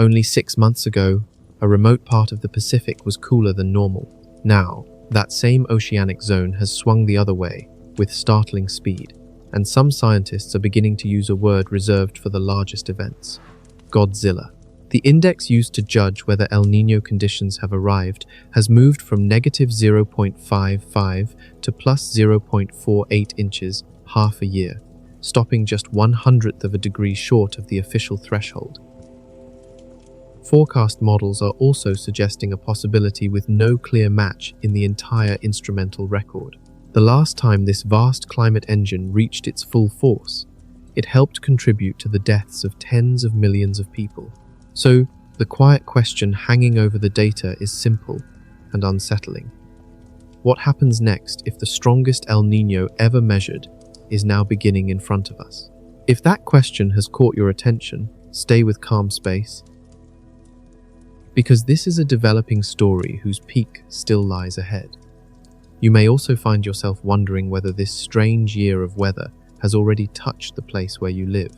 Only 6 months ago, a remote part of the Pacific was cooler than normal. Now, that same oceanic zone has swung the other way with startling speed, and some scientists are beginning to use a word reserved for the largest events: Godzilla. The index used to judge whether El Niño conditions have arrived has moved from negative 0.55 to plus 0.48 inches half a year, stopping just 1/100th of a degree short of the official threshold. Forecast models are also suggesting a possibility with no clear match in the entire instrumental record. The last time this vast climate engine reached its full force, it helped contribute to the deaths of tens of millions of people. So, the quiet question hanging over the data is simple and unsettling. What happens next if the strongest El Niño ever measured is now beginning in front of us? If that question has caught your attention, stay with calm space, because this is a developing story whose peak still lies ahead. You may also find yourself wondering whether this strange year of weather has already touched the place where you live.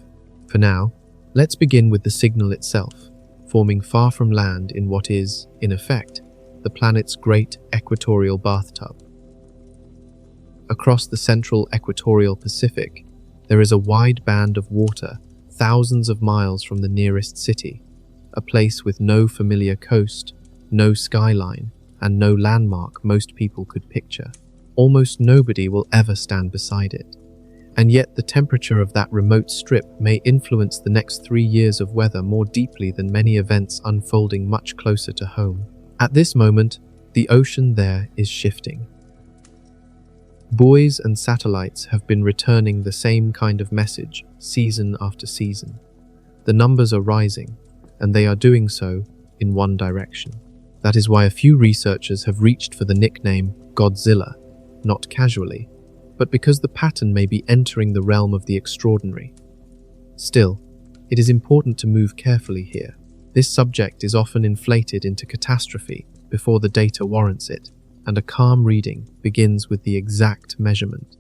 For now, let's begin with the signal itself, forming far from land in what is, in effect, the planet's great equatorial bathtub. Across the central equatorial Pacific, there is a wide band of water thousands of miles from the nearest city, a place with no familiar coast, no skyline, and no landmark most people could picture. Almost nobody will ever stand beside it. And yet the temperature of that remote strip may influence the next 3 years of weather more deeply than many events unfolding much closer to home. At this moment, the ocean there is shifting. Buoys and satellites have been returning the same kind of message season after season. The numbers are rising, and they are doing so in one direction. That is why a few researchers have reached for the nickname Godzilla, not casually, but because the pattern may be entering the realm of the extraordinary. Still, it is important to move carefully here. This subject is often inflated into catastrophe before the data warrants it, and a calm reading begins with the exact measurement.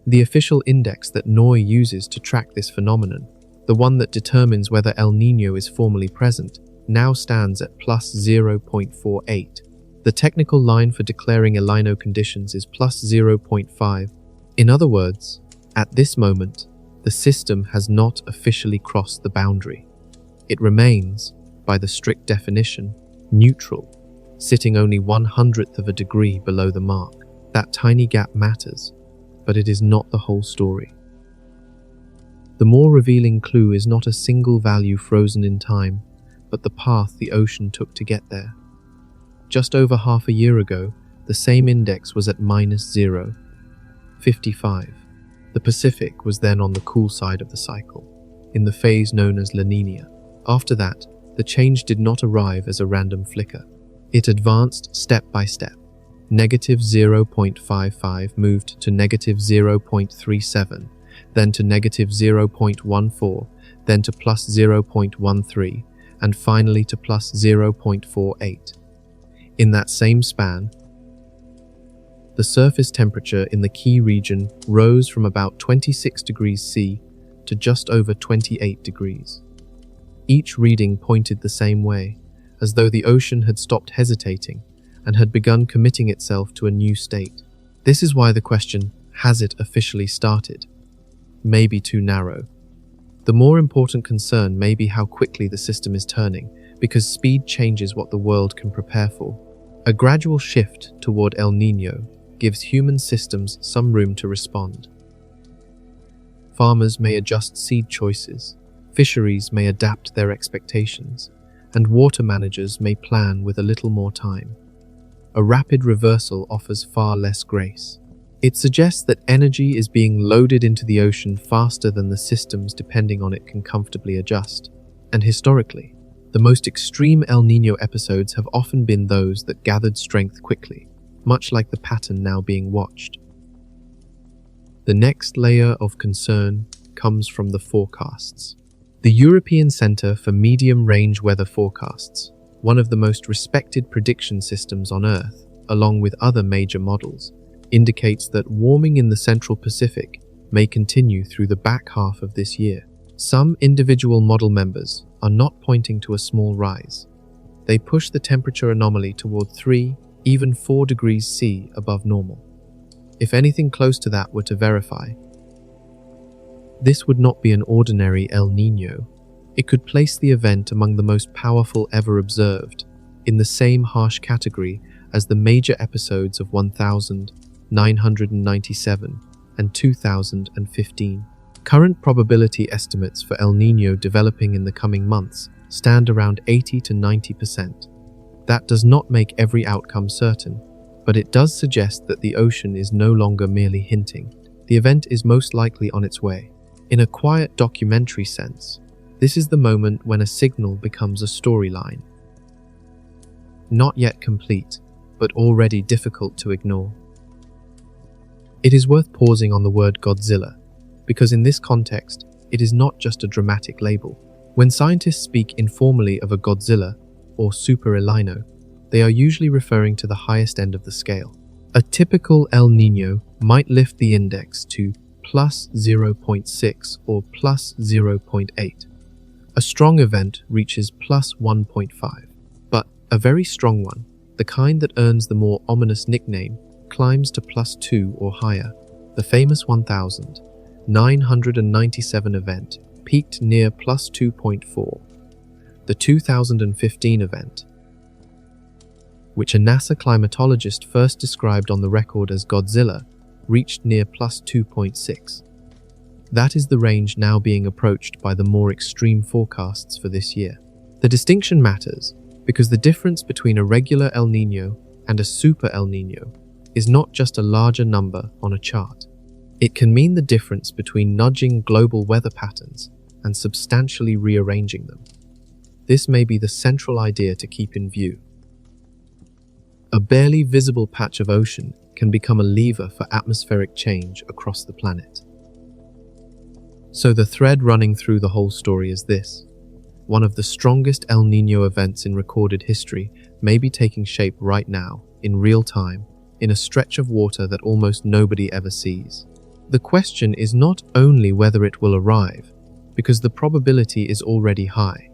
The official index that NOI uses to track this phenomenon, the one that determines whether El Niño is formally present, now stands at plus 0.48. The technical line for declaring El Niño conditions is plus 0.5. In other words, at this moment, the system has not officially crossed the boundary. It remains, by the strict definition, neutral, sitting only 1/100th of a degree below the mark. That tiny gap matters, but it is not the whole story. The more revealing clue is not a single value frozen in time, but the path the ocean took to get there. Just over half a year ago, the same index was at minus 0.55. The Pacific was then on the cool side of the cycle, in the phase known as La Niña. After that, the change did not arrive as a random flicker. It advanced step by step. Negative 0.55 moved to negative 0.37, then to negative 0.14, then to plus 0.13, and finally to plus 0.48. In that same span, the surface temperature in the key region rose from about 26 degrees C to just over 28 degrees. Each reading pointed the same way, as though the ocean had stopped hesitating and had begun committing itself to a new state. This is why the question, has it officially started, may be too narrow. The more important concern may be how quickly the system is turning, because speed changes what the world can prepare for. A gradual shift toward El Niño gives human systems some room to respond. Farmers may adjust seed choices, fisheries may adapt their expectations, and water managers may plan with a little more time. A rapid reversal offers far less grace. It suggests that energy is being loaded into the ocean faster than the systems depending on it can comfortably adjust. And historically, the most extreme El Niño episodes have often been those that gathered strength quickly, much like the pattern now being watched. The next layer of concern comes from the forecasts. The European Centre for Medium-Range Weather Forecasts, one of the most respected prediction systems on Earth, along with other major models, indicates that warming in the central Pacific may continue through the back half of this year. Some individual model members are not pointing to a small rise. They push the temperature anomaly toward 3, even 4 degrees C above normal. If anything close to that were to verify, this would not be an ordinary El Niño. It could place the event among the most powerful ever observed, in the same harsh category as the major episodes of 1997 and 2015. Current probability estimates for El Niño developing in the coming months stand around 80 to 90%. That does not make every outcome certain, but it does suggest that the ocean is no longer merely hinting. The event is most likely on its way. In a quiet documentary sense, this is the moment when a signal becomes a storyline. Not yet complete, but already difficult to ignore. It is worth pausing on the word Godzilla, because in this context, it is not just a dramatic label. When scientists speak informally of a Godzilla or Super El Niño, they are usually referring to the highest end of the scale. A typical El Niño might lift the index to plus 0.6 or plus 0.8. A strong event reaches plus 1.5, but a very strong one, the kind that earns the more ominous nickname, climbs to plus 2 or higher. The famous 1997 event peaked near plus 2.4. The 2015 event, which a NASA climatologist first described on the record as Godzilla, reached near plus 2.6. That is the range now being approached by the more extreme forecasts for this year. The distinction matters because the difference between a regular El Niño and a Super El Niño is not just a larger number on a chart. It can mean the difference between nudging global weather patterns and substantially rearranging them. This may be the central idea to keep in view. A barely visible patch of ocean can become a lever for atmospheric change across the planet. So the thread running through the whole story is this. One of the strongest El Niño events in recorded history may be taking shape right now, in real time, in a stretch of water that almost nobody ever sees. The question is not only whether it will arrive, because the probability is already high.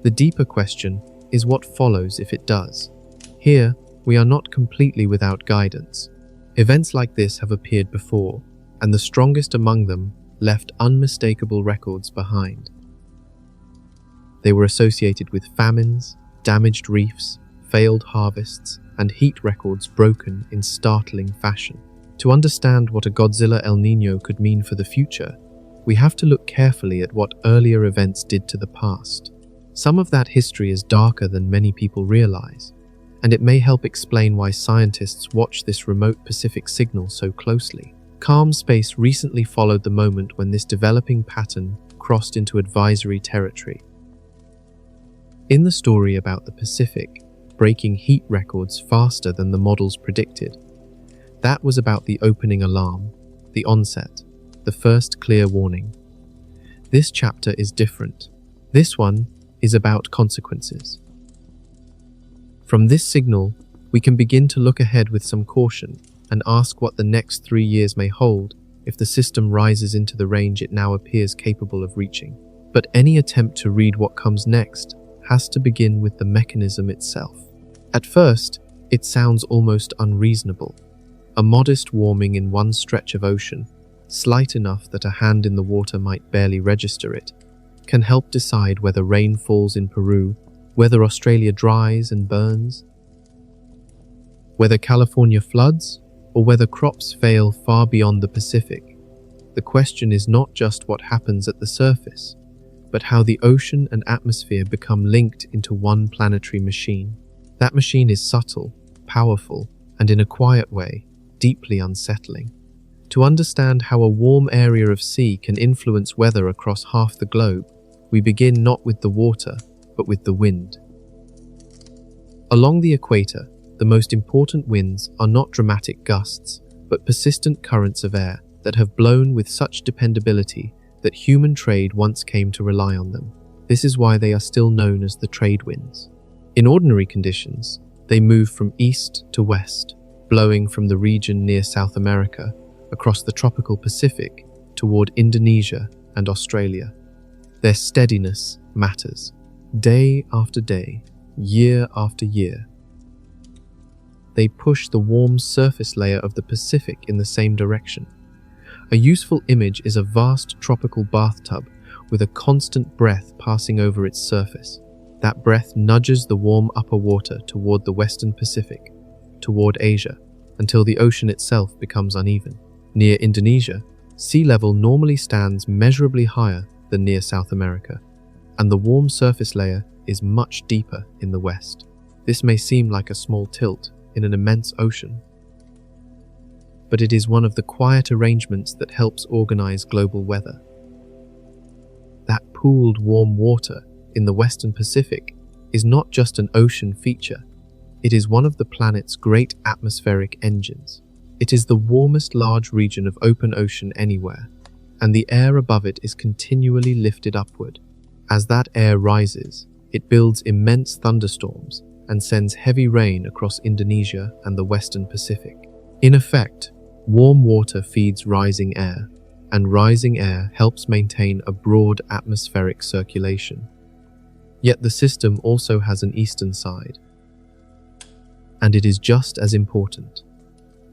The deeper question is what follows if it does. Here, we are not completely without guidance. Events like this have appeared before, and the strongest among them left unmistakable records behind. They were associated with famines, damaged reefs, failed harvests, and heat records broken in startling fashion. To understand what a Godzilla El Niño could mean for the future, we have to look carefully at what earlier events did to the past. Some of that history is darker than many people realize, and it may help explain why scientists watch this remote Pacific signal so closely. Calm space recently followed the moment when this developing pattern crossed into advisory territory. In the story about the Pacific breaking heat records faster than the models predicted, that was about the opening alarm, the onset, the first clear warning. This chapter is different. This one is about consequences. From this signal, we can begin to look ahead with some caution and ask what the next 3 years may hold if the system rises into the range it now appears capable of reaching. But any attempt to read what comes next has to begin with the mechanism itself. At first, it sounds almost unreasonable. A modest warming in one stretch of ocean, slight enough that a hand in the water might barely register it, can help decide whether rain falls in Peru, whether Australia dries and burns, whether California floods, or whether crops fail far beyond the Pacific. The question is not just what happens at the surface, but how the ocean and atmosphere become linked into one planetary machine. That machine is subtle, powerful, and in a quiet way, deeply unsettling. To understand how a warm area of sea can influence weather across half the globe, we begin not with the water, but with the wind. Along the equator, the most important winds are not dramatic gusts, but persistent currents of air that have blown with such dependability that human trade once came to rely on them. This is why they are still known as the trade winds. In ordinary conditions, they move from east to west, blowing from the region near South America, across the tropical Pacific, toward Indonesia and Australia. Their steadiness matters. Day after day, year after year, they push the warm surface layer of the Pacific in the same direction. A useful image is a vast tropical bathtub with a constant breath passing over its surface. That breath nudges the warm upper water toward the western Pacific, toward Asia, until the ocean itself becomes uneven. Near Indonesia, sea level normally stands measurably higher than near South America, and the warm surface layer is much deeper in the west. This may seem like a small tilt in an immense ocean, but it is one of the quiet arrangements that helps organize global weather. That pooled warm water in the western Pacific is not just an ocean feature, it is one of the planet's great atmospheric engines. It is the warmest large region of open ocean anywhere, and the air above it is continually lifted upward. As that air rises, it builds immense thunderstorms and sends heavy rain across Indonesia and the western Pacific. In effect, warm water feeds rising air, and rising air helps maintain a broad atmospheric circulation. Yet the system also has an eastern side, and it is just as important.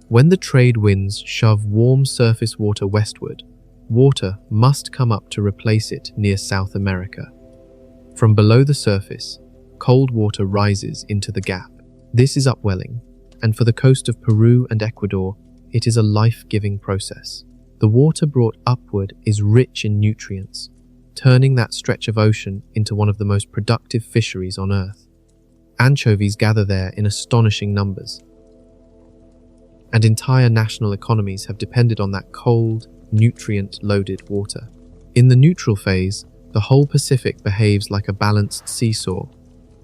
When the trade winds shove warm surface water westward, water must come up to replace it near South America. From below the surface, cold water rises into the gap. This is upwelling, and for the coast of Peru and Ecuador, it is a life-giving process. The water brought upward is rich in nutrients, turning that stretch of ocean into one of the most productive fisheries on Earth. Anchovies gather there in astonishing numbers, and entire national economies have depended on that cold, nutrient-loaded water. In the neutral phase, the whole Pacific behaves like a balanced seesaw,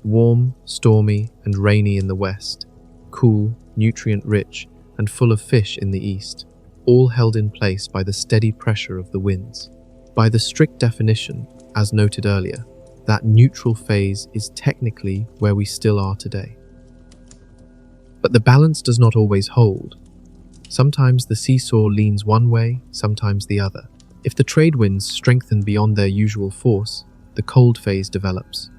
warm, stormy, and rainy in the west, cool, nutrient-rich, and full of fish in the east, all held in place by the steady pressure of the winds. By the strict definition, as noted earlier, that neutral phase is technically where we still are today. But the balance does not always hold. Sometimes the seesaw leans one way, sometimes the other. If the trade winds strengthen beyond their usual force, the cold phase develops.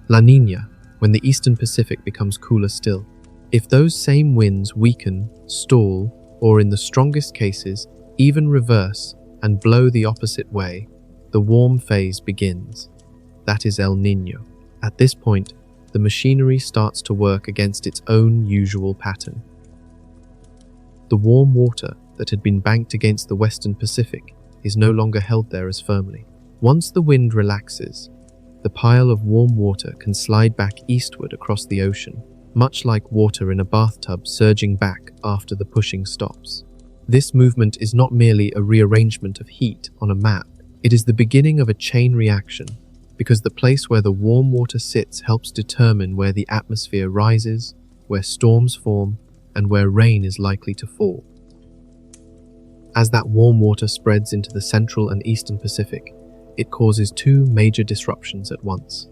La Niña, when the eastern Pacific becomes cooler still. If those same winds weaken, stall, or in the strongest cases, even reverse and blow the opposite way, the warm phase begins. That is El Niño. At this point, the machinery starts to work against its own usual pattern. The warm water that had been banked against the western Pacific is no longer held there as firmly. Once the wind relaxes, the pile of warm water can slide back eastward across the ocean, much like water in a bathtub surging back after the pushing stops. This movement is not merely a rearrangement of heat on a map, it is the beginning of a chain reaction, because the place where the warm water sits helps determine where the atmosphere rises, where storms form, and where rain is likely to fall. As that warm water spreads into the central and eastern Pacific, it causes two major disruptions at once.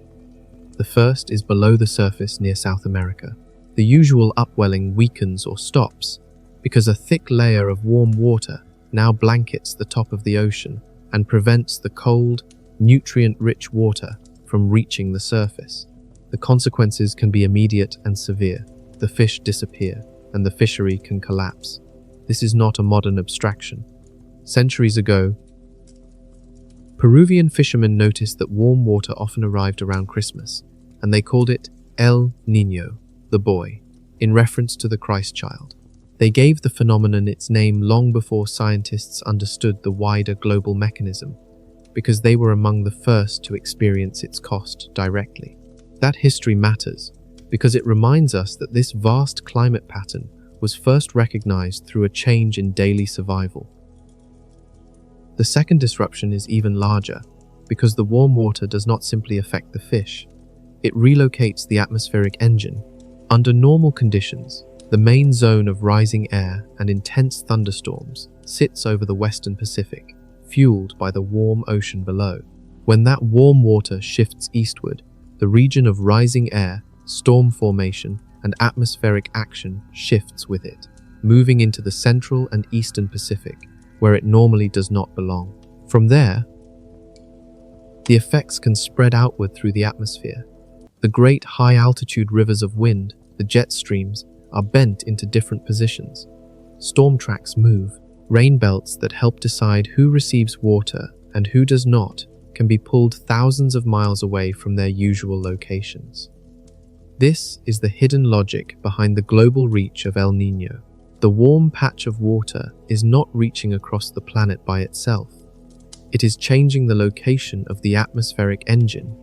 The first is below the surface near South America. The usual upwelling weakens or stops because a thick layer of warm water now blankets the top of the ocean and prevents the cold, nutrient-rich water from reaching the surface. The consequences can be immediate and severe. The fish disappear, and the fishery can collapse. This is not a modern abstraction. Centuries ago, Peruvian fishermen noticed that warm water often arrived around Christmas, and they called it El Niño, the boy, in reference to the Christ child. They gave the phenomenon its name long before scientists understood the wider global mechanism, because they were among the first to experience its cost directly. That history matters, because it reminds us that this vast climate pattern was first recognized through a change in daily survival. The second disruption is even larger, because the warm water does not simply affect the fish, it relocates the atmospheric engine. Under normal conditions, the main zone of rising air and intense thunderstorms sits over the western Pacific, fueled by the warm ocean below. When that warm water shifts eastward, the region of rising air, storm formation, and atmospheric action shifts with it, moving into the central and eastern Pacific, where it normally does not belong. From there, The effects can spread outward through the atmosphere. The great high-altitude rivers of wind, the jet streams, are bent into different positions. Storm tracks move. Rain belts that help decide who receives water and who does not can be pulled thousands of miles away from their usual locations. This is the hidden logic behind the global reach of El Niño. The warm patch of water is not reaching across the planet by itself. It is changing the location of the atmospheric engine,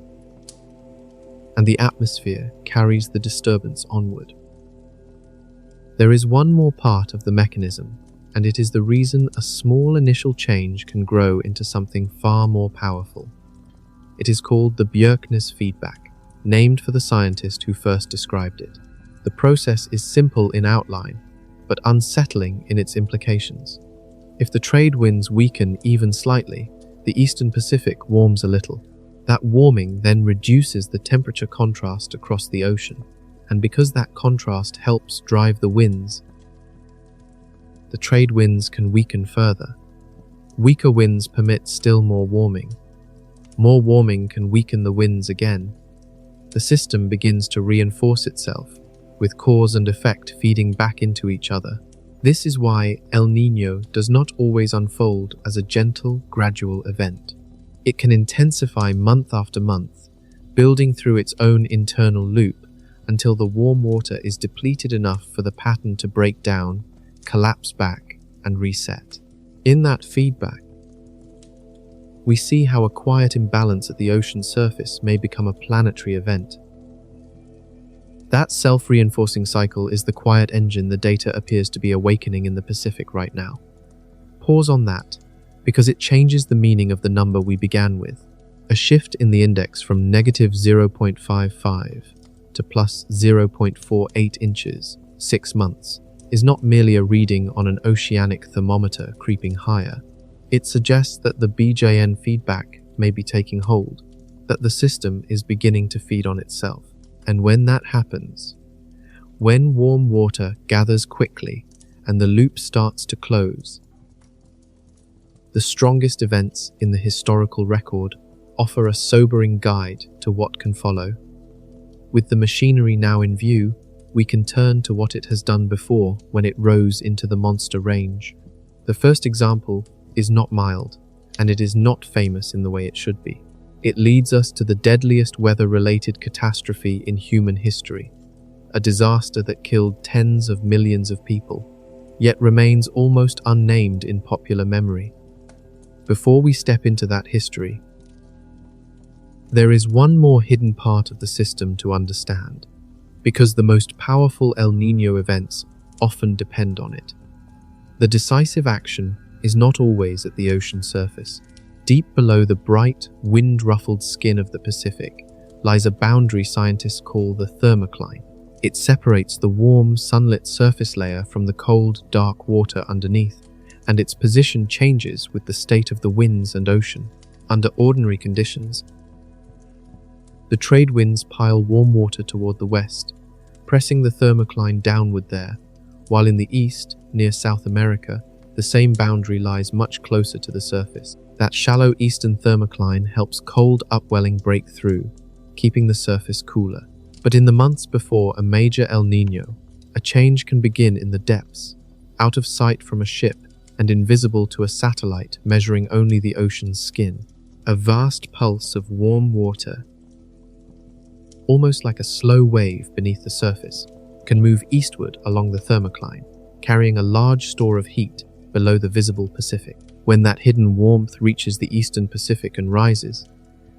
and the atmosphere carries the disturbance onward. There is one more part of the mechanism, and it is the reason a small initial change can grow into something far more powerful. It is called the Bjerknes feedback, named for the scientist who first described it. The process is simple in outline, but unsettling in its implications. If the trade winds weaken even slightly, the Eastern Pacific warms a little. That warming then reduces the temperature contrast across the ocean, and because that contrast helps drive the winds, the trade winds can weaken further. Weaker winds permit still more warming. More warming can weaken the winds again. The system begins to reinforce itself, with cause and effect feeding back into each other. This is why El Niño does not always unfold as a gentle, gradual event. It can intensify month after month, building through its own internal loop until the warm water is depleted enough for the pattern to break down, collapse back, and reset. In that feedback, we see how a quiet imbalance at the ocean surface may become a planetary event. That self-reinforcing cycle is the quiet engine the data appears to be awakening in the Pacific right now. Pause on that, because it changes the meaning of the number we began with. A shift in the index from negative 0.55 to plus 0.48 inches, 6 months, is not merely a reading on an oceanic thermometer creeping higher. It suggests that the BJN feedback may be taking hold, that the system is beginning to feed on itself. And when that happens, when warm water gathers quickly and the loop starts to close, the strongest events in the historical record offer a sobering guide to what can follow. With the machinery now in view, we can turn to what it has done before when it rose into the monster range. The first example is not mild, and it is not famous in the way it should be. It leads us to the deadliest weather-related catastrophe in human history, a disaster that killed tens of millions of people, yet remains almost unnamed in popular memory. Before we step into that history, there is one more hidden part of the system to understand, because the most powerful El Niño events often depend on it. The decisive action is not always at the ocean surface. Deep below the bright, wind-ruffled skin of the Pacific lies a boundary scientists call the thermocline. It separates the warm, sunlit surface layer from the cold, dark water underneath, and its position changes with the state of the winds and ocean. Under ordinary conditions, the trade winds pile warm water toward the west, pressing the thermocline downward there, while in the east, near South America, the same boundary lies much closer to the surface. That shallow eastern thermocline helps cold upwelling break through, keeping the surface cooler. But in the months before a major El Niño, a change can begin in the depths, out of sight from a ship and invisible to a satellite measuring only the ocean's skin. A vast pulse of warm water, almost like a slow wave beneath the surface, can move eastward along the thermocline, carrying a large store of heat below the visible Pacific. When that hidden warmth reaches the eastern Pacific and rises,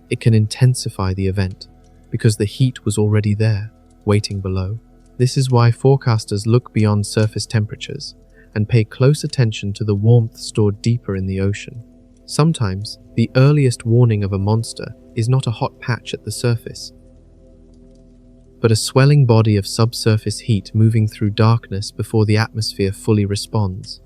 it can intensify the event, because the heat was already there, waiting below. This is why forecasters look beyond surface temperatures and pay close attention to the warmth stored deeper in the ocean. Sometimes, the earliest warning of a monster is not a hot patch at the surface, but a swelling body of subsurface heat moving through darkness before the atmosphere fully responds.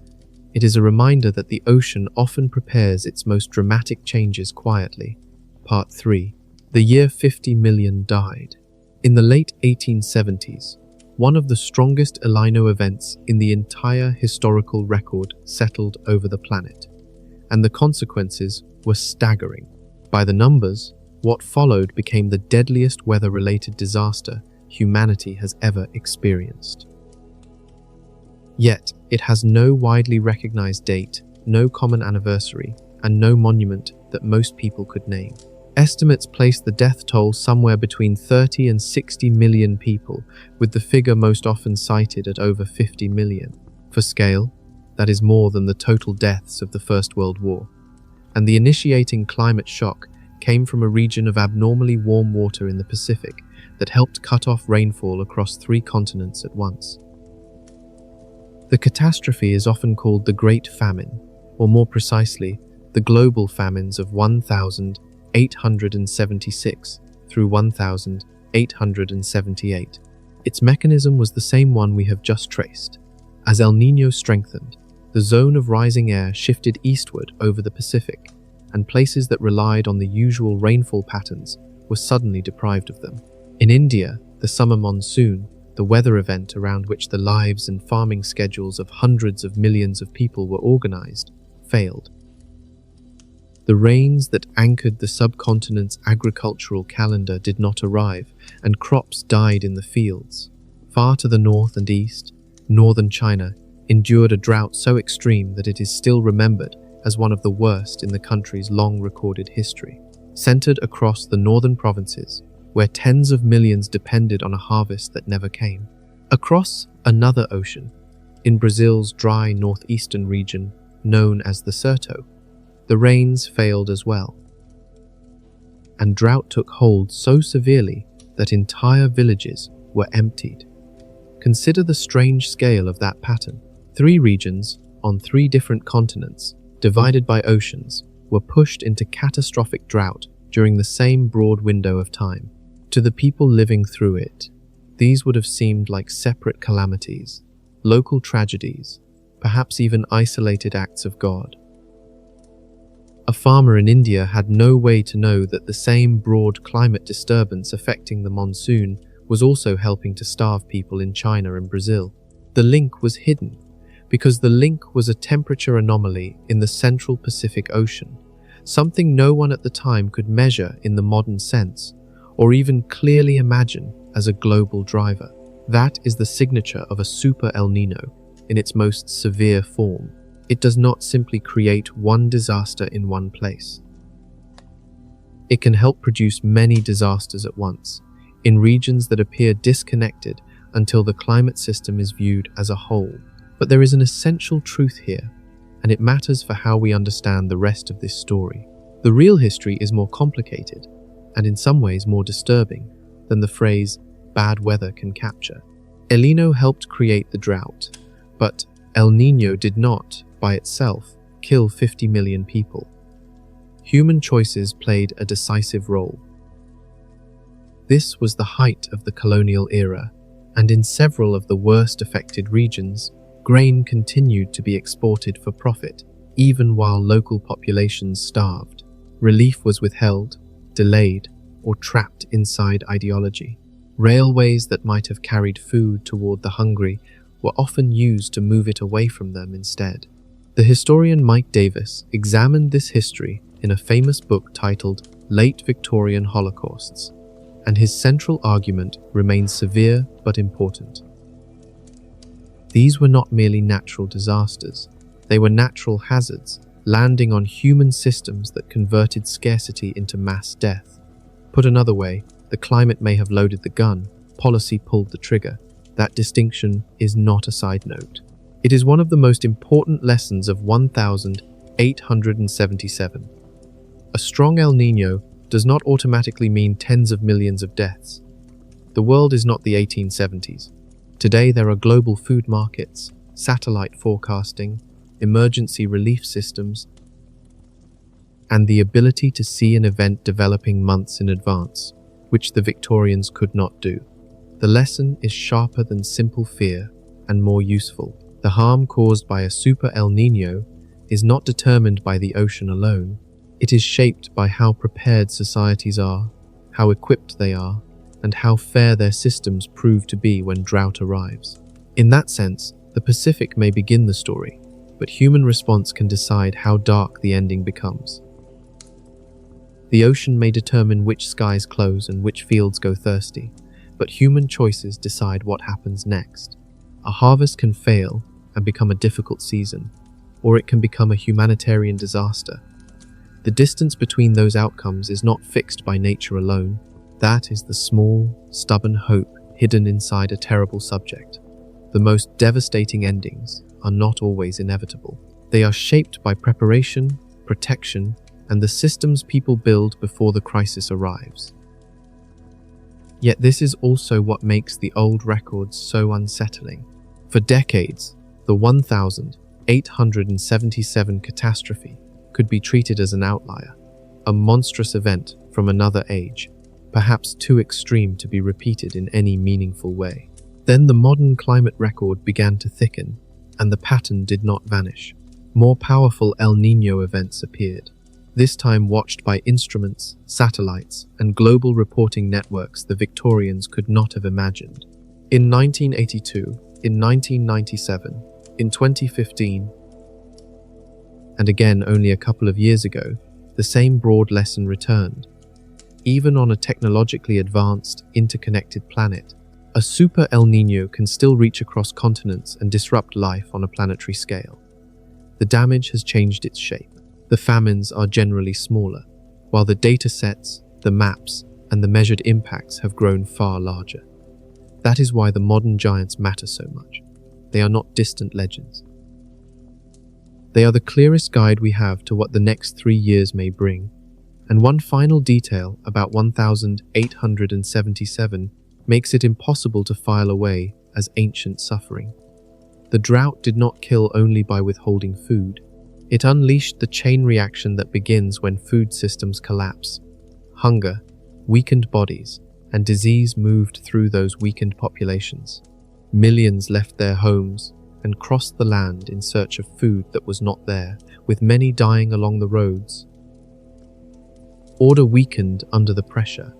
It is a reminder that the ocean often prepares its most dramatic changes quietly. Part 3. The year 50 million died. In the late 1870s, one of the strongest El Niño events in the entire historical record settled over the planet, and the consequences were staggering. By the numbers, what followed became the deadliest weather-related disaster humanity has ever experienced. Yet, it has no widely recognized date, no common anniversary, and no monument that most people could name. Estimates place the death toll somewhere between 30 and 60 million people, with the figure most often cited at over 50 million. For scale, that is more than the total deaths of the First World War. And the initiating climate shock came from a region of abnormally warm water in the Pacific that helped cut off rainfall across 3 continents at once. The catastrophe is often called the Great Famine, or more precisely, the global famines of 1876 through 1878. Its mechanism was the same one we have just traced. As El Niño strengthened, the zone of rising air shifted eastward over the Pacific, and places that relied on the usual rainfall patterns were suddenly deprived of them. In India, the summer monsoon, the weather event around which the lives and farming schedules of hundreds of millions of people were organized, failed. The rains that anchored the subcontinent's agricultural calendar did not arrive, and crops died in the fields. Far to the north and east, northern China endured a drought so extreme that it is still remembered as one of the worst in the country's long-recorded history. Centered across the northern provinces, where tens of millions depended on a harvest that never came. Across another ocean, in Brazil's dry northeastern region known as the Sertão, the rains failed as well. And drought took hold so severely that entire villages were emptied. Consider the strange scale of that pattern. 3 regions on 3 different continents, divided by oceans, were pushed into catastrophic drought during the same broad window of time. To the people living through it, these would have seemed like separate calamities, local tragedies, perhaps even isolated acts of God. A farmer in India had no way to know that the same broad climate disturbance affecting the monsoon was also helping to starve people in China and Brazil. The link was hidden, because the link was a temperature anomaly in the central Pacific Ocean, something no one at the time could measure in the modern sense, or even clearly imagine as a global driver. That is the signature of a super El Niño in its most severe form. It does not simply create one disaster in one place. It can help produce many disasters at once, in regions that appear disconnected until the climate system is viewed as a whole. But there is an essential truth here, and it matters for how we understand the rest of this story. The real history is more complicated, and in some ways more disturbing, than the phrase bad weather can capture. El Niño helped create the drought, but El Niño did not, by itself, kill 50 million people. Human choices played a decisive role. This was the height of the colonial era, and in several of the worst affected regions, grain continued to be exported for profit, even while local populations starved. Relief was withheld, delayed, or trapped inside ideology. Railways that might have carried food toward the hungry were often used to move it away from them instead. The historian Mike Davis examined this history in a famous book titled Late Victorian Holocausts, and his central argument remains severe but important. These were not merely natural disasters, they were natural hazards, landing on human systems that converted scarcity into mass death. Put another way, the climate may have loaded the gun, policy pulled the trigger. That distinction is not a side note. It is one of the most important lessons of 1877. A strong El Niño does not automatically mean tens of millions of deaths. The world is not the 1870s. Today there are global food markets, satellite forecasting, emergency relief systems, and the ability to see an event developing months in advance, which the Victorians could not do. The lesson is sharper than simple fear and more useful. The harm caused by a super El Niño is not determined by the ocean alone. It is shaped by how prepared societies are, how equipped they are, and how fair their systems prove to be when drought arrives. In that sense, the Pacific may begin the story, but human response can decide how dark the ending becomes. The ocean may determine which skies close and which fields go thirsty, but human choices decide what happens next. A harvest can fail and become a difficult season, or it can become a humanitarian disaster. The distance between those outcomes is not fixed by nature alone. That is the small, stubborn hope hidden inside a terrible subject. The most devastating endings are not always inevitable. They are shaped by preparation, protection, and the systems people build before the crisis arrives. Yet this is also what makes the old records so unsettling. For decades, the 1877 catastrophe could be treated as an outlier, a monstrous event from another age, perhaps too extreme to be repeated in any meaningful way. Then the modern climate record began to thicken, and the pattern did not vanish. More powerful El Niño events appeared, this time watched by instruments, satellites, and global reporting networks the Victorians could not have imagined. In 1982, in 1997, in 2015, and again only a couple of years ago, the same broad lesson returned. Even on a technologically advanced, interconnected planet, a super El Niño can still reach across continents and disrupt life on a planetary scale. The damage has changed its shape. The famines are generally smaller, while the data sets, the maps, and the measured impacts have grown far larger. That is why the modern giants matter so much. They are not distant legends. They are the clearest guide we have to what the next 3 years may bring. And one final detail about 1877 makes it impossible to file away as ancient suffering. The drought did not kill only by withholding food. It unleashed the chain reaction that begins when food systems collapse. Hunger, weakened bodies, and disease moved through those weakened populations. Millions left their homes and crossed the land in search of food that was not there, with many dying along the roads. Order weakened under the pressure.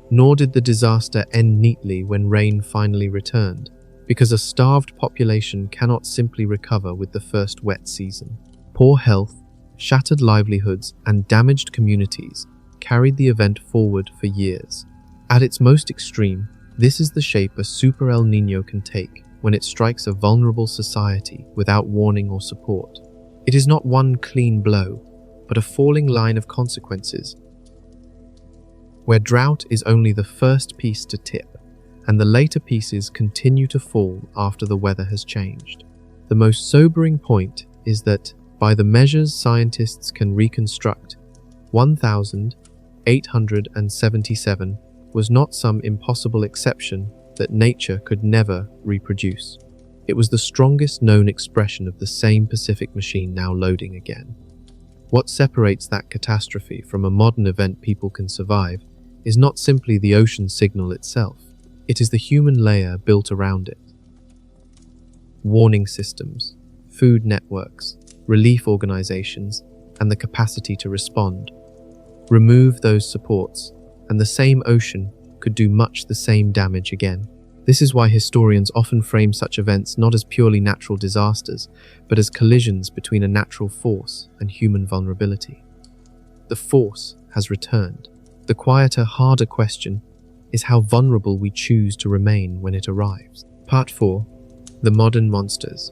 Nor did the disaster end neatly when rain finally returned, because a starved population cannot simply recover with the first wet season. Poor health, shattered livelihoods, and damaged communities carried the event forward for years. At its most extreme, this is the shape a super El Niño can take when it strikes a vulnerable society without warning or support. It is not one clean blow, but a falling line of consequences, where drought is only the first piece to tip, and the later pieces continue to fall after the weather has changed. The most sobering point is that, by the measures scientists can reconstruct, 1877 was not some impossible exception that nature could never reproduce. It was the strongest known expression of the same Pacific machine now loading again. What separates that catastrophe from a modern event people can survive is not simply the ocean signal itself, it is the human layer built around it. Warning systems, food networks, relief organizations, and the capacity to respond. Remove those supports, and the same ocean could do much the same damage again. This is why historians often frame such events not as purely natural disasters, but as collisions between a natural force and human vulnerability. The force has returned. The quieter, harder question is how vulnerable we choose to remain when it arrives. Part 4. The Modern Monsters.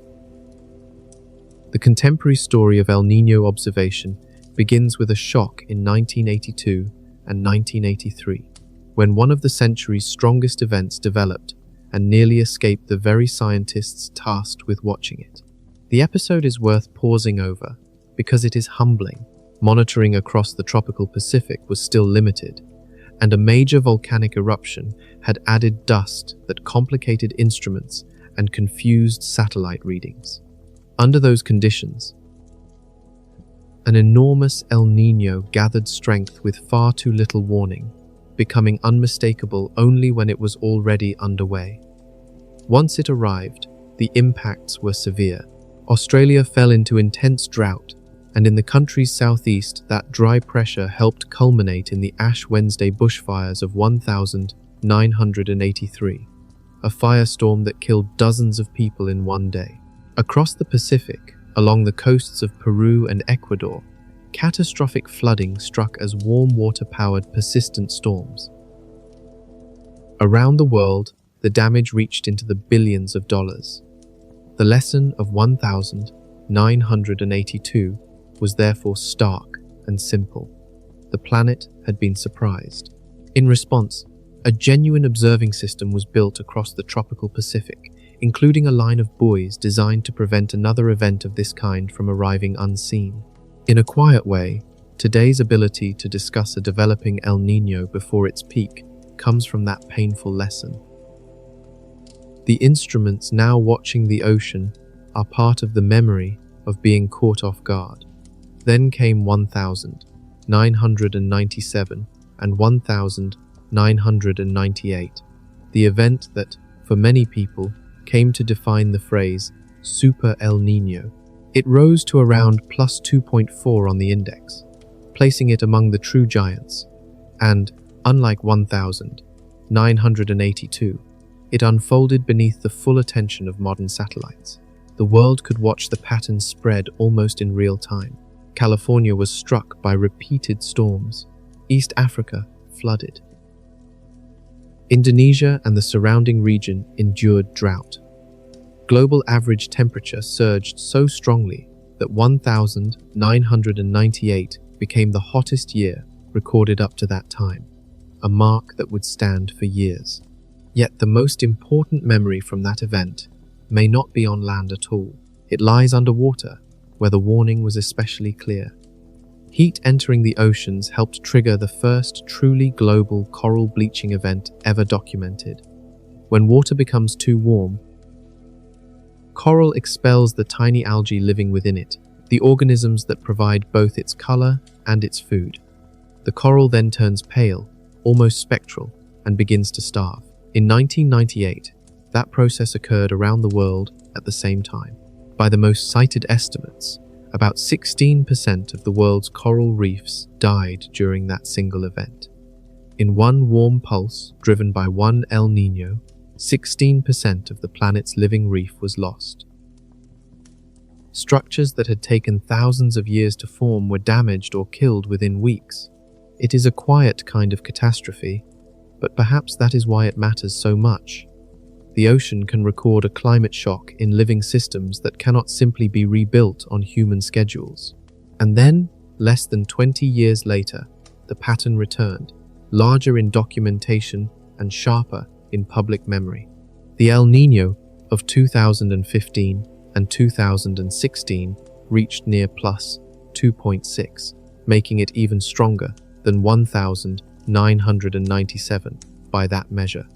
The contemporary story of El Niño observation begins with a shock in 1982 and 1983, when one of the century's strongest events developed and nearly escaped the very scientists tasked with watching it. The episode is worth pausing over because it is humbling. Monitoring across the tropical Pacific was still limited, and a major volcanic eruption had added dust that complicated instruments and confused satellite readings. Under those conditions, an enormous El Niño gathered strength with far too little warning, becoming unmistakable only when it was already underway. Once it arrived, the impacts were severe. Australia fell into intense drought, and in the country's southeast, that dry pressure helped culminate in the Ash Wednesday bushfires of 1983, a firestorm that killed dozens of people in one day. Across the Pacific, along the coasts of Peru and Ecuador, catastrophic flooding struck as warm water-powered persistent storms. Around the world, the damage reached into the billions of dollars. The lesson of 1982 was therefore stark and simple. The planet had been surprised. In response, a genuine observing system was built across the tropical Pacific, including a line of buoys designed to prevent another event of this kind from arriving unseen. In a quiet way, today's ability to discuss a developing El Niño before its peak comes from that painful lesson. The instruments now watching the ocean are part of the memory of being caught off guard. Then came 1997 and 1998, the event that, for many people, came to define the phrase Super El Niño. It rose to around plus 2.4 on the index, placing it among the true giants, and, unlike 1982, it unfolded beneath the full attention of modern satellites. The world could watch the pattern spread almost in real time. California was struck by repeated storms. East Africa flooded. Indonesia and the surrounding region endured drought. Global average temperature surged so strongly that 1998 became the hottest year recorded up to that time, a mark that would stand for years. Yet the most important memory from that event may not be on land at all. It lies underwater, where the warning was especially clear. Heat entering the oceans helped trigger the first truly global coral bleaching event ever documented. When water becomes too warm, coral expels the tiny algae living within it, the organisms that provide both its color and its food. The coral then turns pale, almost spectral, and begins to starve. In 1998, that process occurred around the world at the same time. By the most cited estimates, about 16% of the world's coral reefs died during that single event. In one warm pulse driven by one El Niño, 16% of the planet's living reef was lost. Structures that had taken thousands of years to form were damaged or killed within weeks. It is a quiet kind of catastrophe, but perhaps that is why it matters so much. The ocean can record a climate shock in living systems that cannot simply be rebuilt on human schedules. And then, less than 20 years later, the pattern returned, larger in documentation and sharper in public memory. The El Niño of 2015 and 2016 reached near plus 2.6, making it even stronger than 1997 by that measure.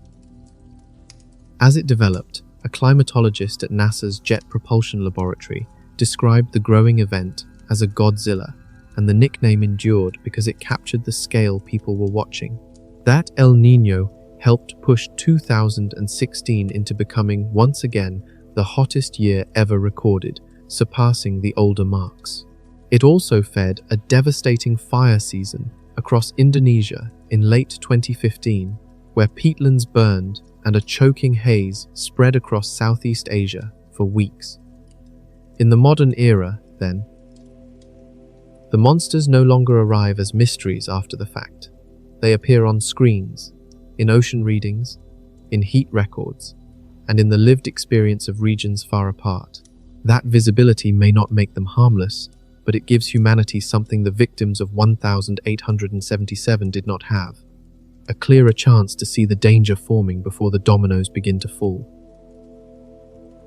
As it developed, a climatologist at NASA's Jet Propulsion Laboratory described the growing event as a Godzilla, and the nickname endured because it captured the scale people were watching. That El Niño helped push 2016 into becoming, once again, the hottest year ever recorded, surpassing the older marks. It also fed a devastating fire season across Indonesia in late 2015, where peatlands burned and a choking haze spread across Southeast Asia for weeks. In the modern era, then, the monsters no longer arrive as mysteries after the fact. They appear on screens, in ocean readings, in heat records, and in the lived experience of regions far apart. That visibility may not make them harmless, but it gives humanity something the victims of 1877 did not have: a clearer chance to see the danger forming before the dominoes begin to fall.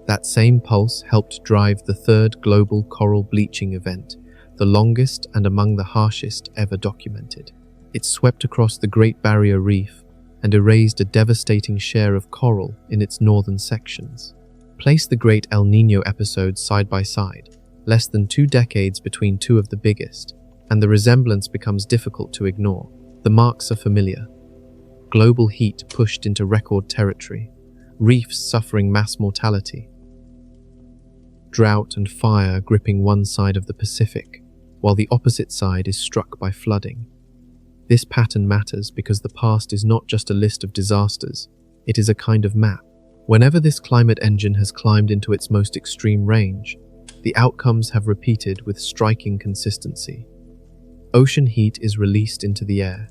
That same pulse helped drive the third global coral bleaching event, the longest and among the harshest ever documented. It swept across the Great Barrier Reef and erased a devastating share of coral in its northern sections. Place the great El Niño episodes side by side, less than 2 decades between two of the biggest, and the resemblance becomes difficult to ignore. The marks are familiar. Global heat pushed into record territory, reefs suffering mass mortality, drought and fire gripping one side of the Pacific, while the opposite side is struck by flooding. This pattern matters because the past is not just a list of disasters, it is a kind of map. Whenever this climate engine has climbed into its most extreme range, the outcomes have repeated with striking consistency. Ocean heat is released into the air,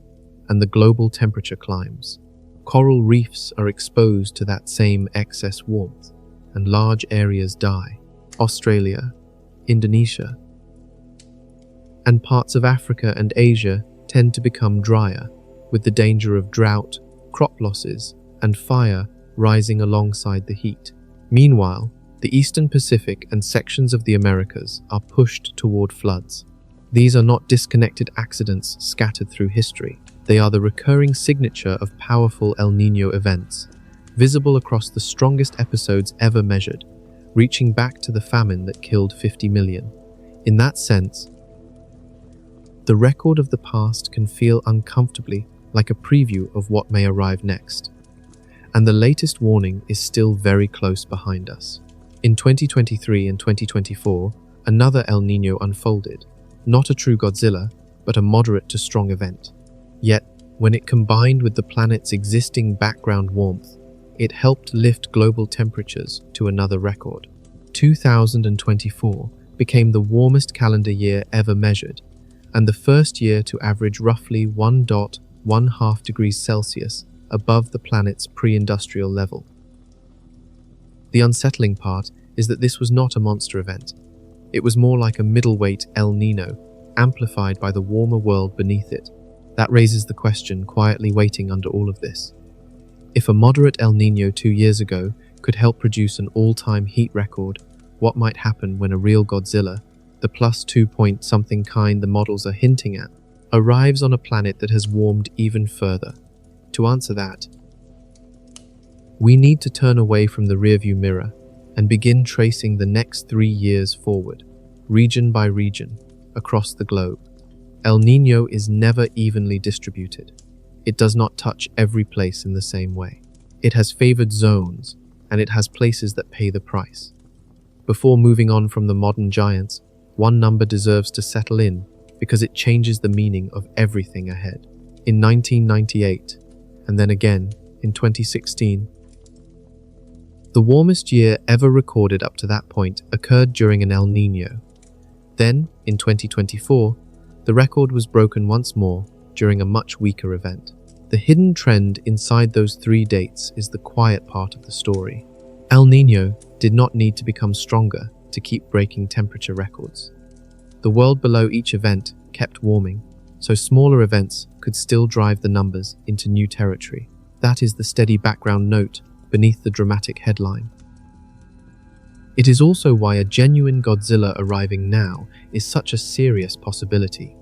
and the global temperature climbs. Coral reefs are exposed to that same excess warmth, and large areas die. Australia, Indonesia, and parts of Africa and Asia tend to become drier, with the danger of drought, crop losses, and fire rising alongside the heat. Meanwhile, the Eastern Pacific and sections of the Americas are pushed toward floods. These are not disconnected accidents scattered through history. They are the recurring signature of powerful El Niño events, visible across the strongest episodes ever measured, reaching back to the famine that killed 50 million. In that sense, the record of the past can feel uncomfortably like a preview of what may arrive next. And the latest warning is still very close behind us. In 2023 and 2024, another El Niño unfolded, not a true Godzilla, but a moderate to strong event. Yet, when it combined with the planet's existing background warmth, it helped lift global temperatures to another record. 2024 became the warmest calendar year ever measured, and the first year to average roughly 1.5 degrees Celsius above the planet's pre-industrial level. The unsettling part is that this was not a monster event. It was more like a middleweight El Niño, amplified by the warmer world beneath it. That raises the question quietly waiting under all of this. If a moderate El Niño 2 years ago could help produce an all-time heat record, what might happen when a real Godzilla, the plus 2 point something kind the models are hinting at, arrives on a planet that has warmed even further? To answer that, we need to turn away from the rearview mirror and begin tracing the next 3 years forward, region by region, across the globe. El Niño is never evenly distributed. It does not touch every place in the same way. It has favored zones, and it has places that pay the price. Before moving on from the modern giants, one number deserves to settle in because it changes the meaning of everything ahead. In 1998, and then again in 2016, the warmest year ever recorded up to that point occurred during an El Niño. Then, in 2024, the record was broken once more during a much weaker event. The hidden trend inside those 3 dates is the quiet part of the story. El Niño did not need to become stronger to keep breaking temperature records. The world below each event kept warming, so smaller events could still drive the numbers into new territory. That is the steady background note beneath the dramatic headline. It is also why a genuine Godzilla arriving now is such a serious possibility.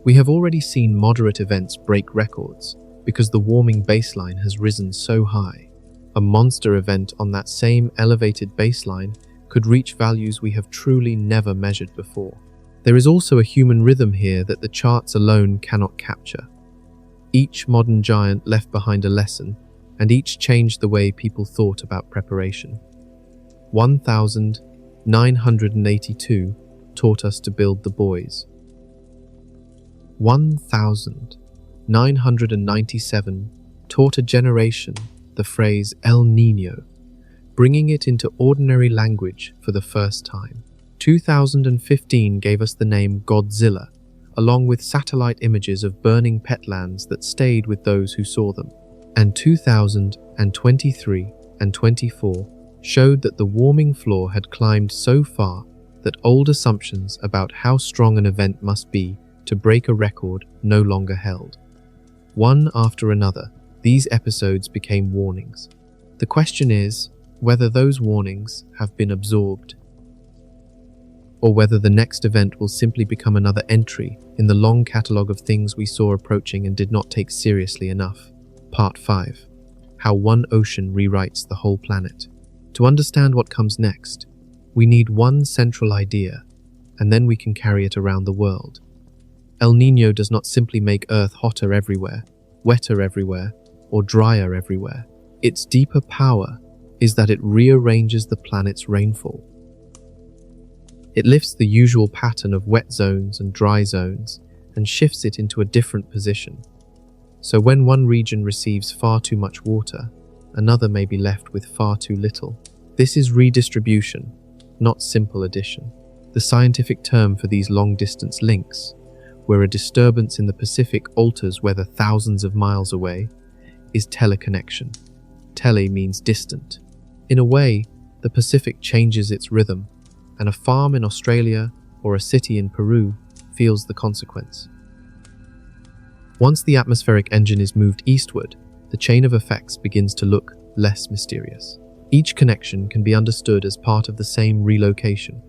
We have already seen moderate events break records because the warming baseline has risen so high. A monster event on that same elevated baseline could reach values we have truly never measured before. There is also a human rhythm here that the charts alone cannot capture. Each modern giant left behind a lesson, and each changed the way people thought about preparation. 1982 taught us to build the boys. 1997 taught a generation the phrase El Niño, bringing it into ordinary language for the first time. 2015 gave us the name Godzilla, along with satellite images of burning petlands that stayed with those who saw them. And 2023 and 24 showed that the warming floor had climbed so far that old assumptions about how strong an event must be to break a record no longer held. One after another, these episodes became warnings. The question is whether those warnings have been absorbed, or whether the next event will simply become another entry in the long catalogue of things we saw approaching and did not take seriously enough. Part 5. How one ocean rewrites the whole planet. To understand what comes next, we need one central idea, and then we can carry it around the world. El Niño does not simply make Earth hotter everywhere, wetter everywhere, or drier everywhere. Its deeper power is that it rearranges the planet's rainfall. It lifts the usual pattern of wet zones and dry zones and shifts it into a different position. So when one region receives far too much water, another may be left with far too little. This is redistribution, not simple addition. The scientific term for these long-distance links, where a disturbance in the Pacific alters weather thousands of miles away, is teleconnection. Tele means distant. In a way, the Pacific changes its rhythm, and a farm in Australia or a city in Peru feels the consequence. Once the atmospheric engine is moved eastward, the chain of effects begins to look less mysterious. Each connection can be understood as part of the same relocation,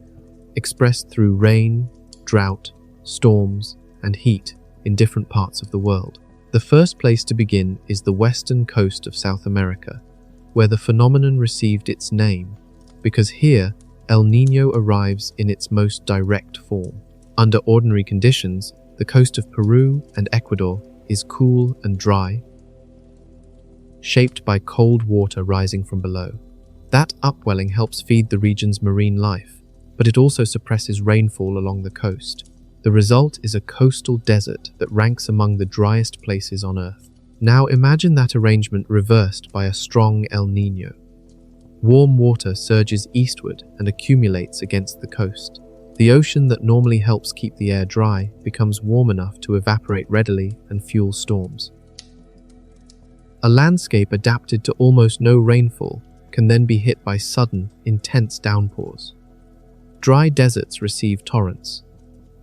expressed through rain, drought, storms, and heat in different parts of the world. The first place to begin is the western coast of South America, where the phenomenon received its name, because here El Niño arrives in its most direct form. Under ordinary conditions, the coast of Peru and Ecuador is cool and dry, shaped by cold water rising from below. That upwelling helps feed the region's marine life, but it also suppresses rainfall along the coast. The result is a coastal desert that ranks among the driest places on Earth. Now imagine that arrangement reversed by a strong El Niño. Warm water surges eastward and accumulates against the coast. The ocean that normally helps keep the air dry becomes warm enough to evaporate readily and fuel storms. A landscape adapted to almost no rainfall can then be hit by sudden, intense downpours. Dry deserts receive torrents.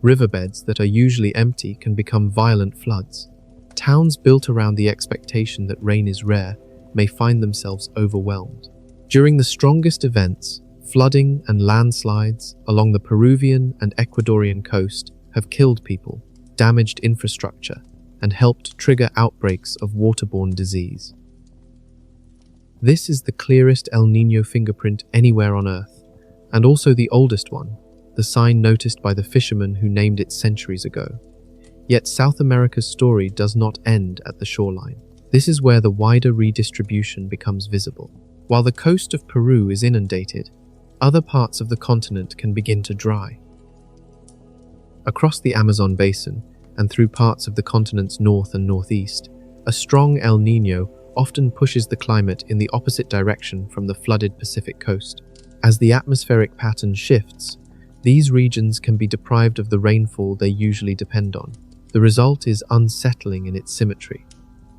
Riverbeds that are usually empty can become violent floods. Towns built around the expectation that rain is rare may find themselves overwhelmed. During the strongest events, flooding and landslides along the Peruvian and Ecuadorian coast have killed people, damaged infrastructure, and helped trigger outbreaks of waterborne disease. This is the clearest El Niño fingerprint anywhere on Earth, and also the oldest one, the sign noticed by the fishermen who named it centuries ago. Yet South America's story does not end at the shoreline. This is where the wider redistribution becomes visible. While the coast of Peru is inundated, other parts of the continent can begin to dry. Across the Amazon basin and through parts of the continent's north and northeast, a strong El Niño often pushes the climate in the opposite direction from the flooded Pacific coast. As the atmospheric pattern shifts, these regions can be deprived of the rainfall they usually depend on. The result is unsettling in its symmetry.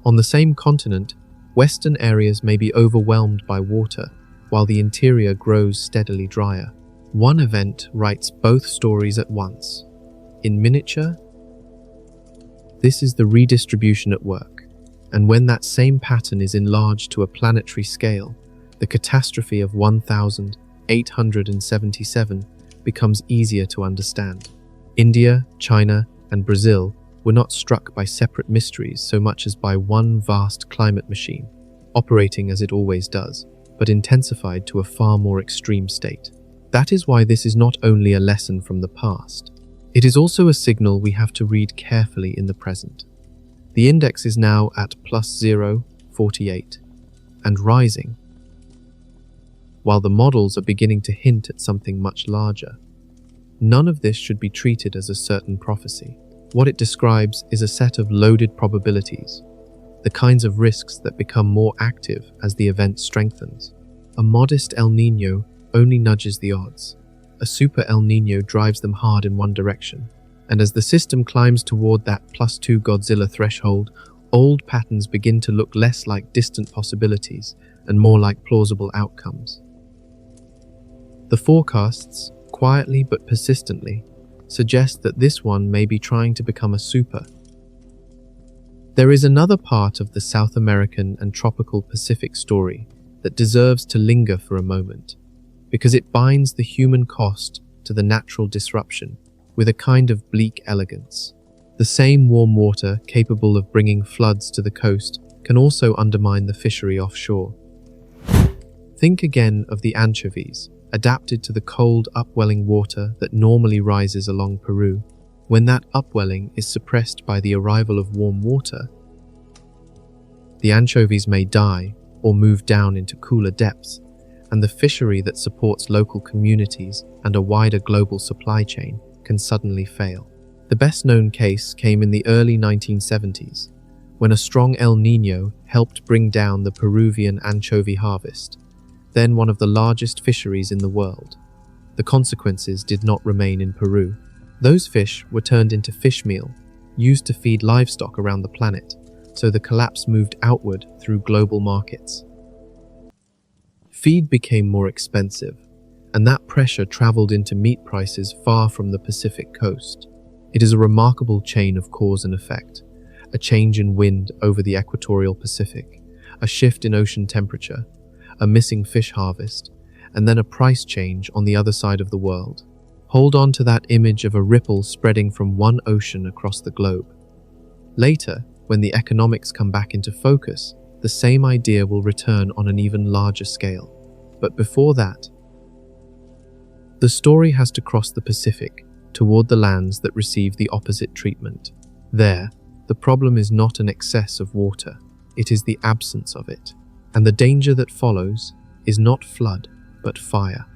On the same continent, western areas may be overwhelmed by water, while the interior grows steadily drier. One event writes both stories at once. In miniature, this is the redistribution at work, and when that same pattern is enlarged to a planetary scale, the catastrophe of 1877 becomes easier to understand. India, China, and Brazil were not struck by separate mysteries so much as by one vast climate machine, operating as it always does, but intensified to a far more extreme state. That is why this is not only a lesson from the past, it is also a signal we have to read carefully in the present. The index is now at +0.48 and rising, while the models are beginning to hint at something much larger. None of this should be treated as a certain prophecy. What it describes is a set of loaded probabilities, the kinds of risks that become more active as the event strengthens. A modest El Niño only nudges the odds. A super El Niño drives them hard in one direction. And as the system climbs toward that +2 Godzilla threshold, old patterns begin to look less like distant possibilities and more like plausible outcomes. The forecasts, quietly but persistently, suggest that this one may be trying to become a super. There is another part of the South American and tropical Pacific story that deserves to linger for a moment, because it binds the human cost to the natural disruption with a kind of bleak elegance. The same warm water capable of bringing floods to the coast can also undermine the fishery offshore. Think again of the anchovies, adapted to the cold upwelling water that normally rises along Peru. When that upwelling is suppressed by the arrival of warm water, the anchovies may die or move down into cooler depths, and the fishery that supports local communities and a wider global supply chain can suddenly fail. The best-known case came in the early 1970s, when a strong El Niño helped bring down the Peruvian anchovy harvest, then one of the largest fisheries in the world. The consequences did not remain in Peru. Those fish were turned into fish meal, used to feed livestock around the planet, so the collapse moved outward through global markets. Feed became more expensive, and that pressure traveled into meat prices far from the Pacific coast. It is a remarkable chain of cause and effect. A change in wind over the equatorial Pacific, a shift in ocean temperature, a missing fish harvest, and then a price change on the other side of the world. Hold on to that image of a ripple spreading from one ocean across the globe. Later, when the economics come back into focus, the same idea will return on an even larger scale. But before that, the story has to cross the Pacific toward the lands that receive the opposite treatment. There, the problem is not an excess of water, it is the absence of it. And the danger that follows is not flood, but fire.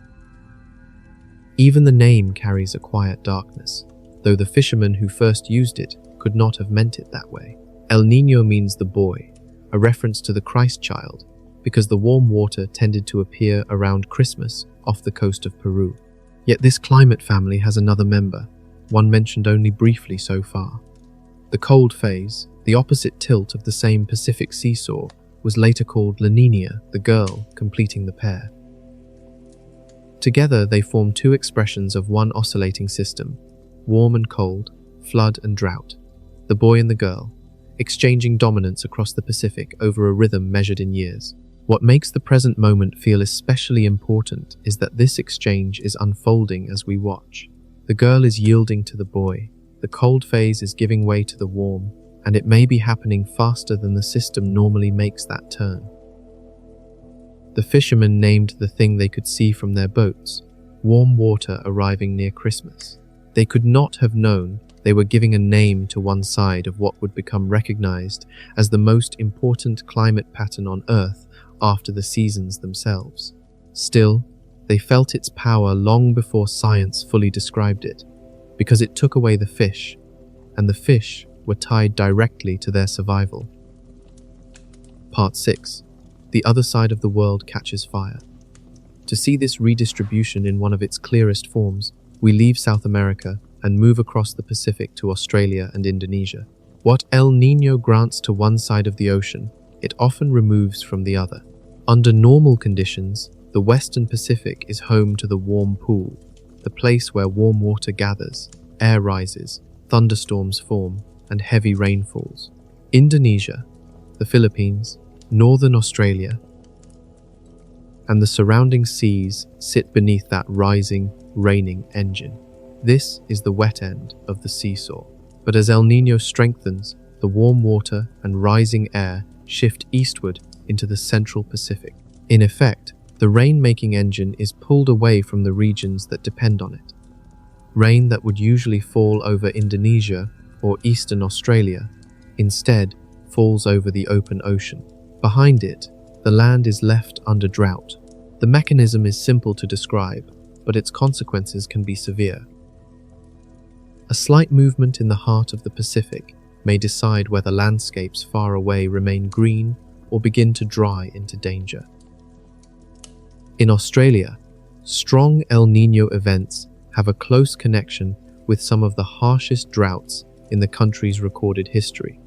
Even the name carries a quiet darkness, though the fishermen who first used it could not have meant it that way. El Niño means the boy, a reference to the Christ child, because the warm water tended to appear around Christmas off the coast of Peru. Yet this climate family has another member, one mentioned only briefly so far. The cold phase, the opposite tilt of the same Pacific seesaw, was later called La Niña, the girl, completing the pair. Together they form two expressions of one oscillating system, warm and cold, flood and drought, the boy and the girl, exchanging dominance across the Pacific over a rhythm measured in years. What makes the present moment feel especially important is that this exchange is unfolding as we watch. The girl is yielding to the boy, the cold phase is giving way to the warm, and it may be happening faster than the system normally makes that turn. The fishermen named the thing they could see from their boats, warm water arriving near Christmas. They could not have known they were giving a name to one side of what would become recognized as the most important climate pattern on Earth after the seasons themselves. Still, they felt its power long before science fully described it, because it took away the fish, and the fish were tied directly to their survival. Part 6. The other side of the world catches fire. To see this redistribution in one of its clearest forms, we leave South America and move across the Pacific to Australia and Indonesia. What El Niño grants to one side of the ocean, it often removes from the other. Under normal conditions, the Western Pacific is home to the warm pool, the place where warm water gathers, air rises, thunderstorms form, and heavy rain falls. Indonesia, the Philippines, Northern Australia, and the surrounding seas sit beneath that rising, raining engine. This is the wet end of the seesaw. But as El Niño strengthens, the warm water and rising air shift eastward into the central Pacific. In effect, the rain-making engine is pulled away from the regions that depend on it. Rain that would usually fall over Indonesia or eastern Australia instead falls over the open ocean. Behind it, the land is left under drought. The mechanism is simple to describe, but its consequences can be severe. A slight movement in the heart of the Pacific may decide whether landscapes far away remain green or begin to dry into danger. In Australia, strong El Niño events have a close connection with some of the harshest droughts in the country's recorded history.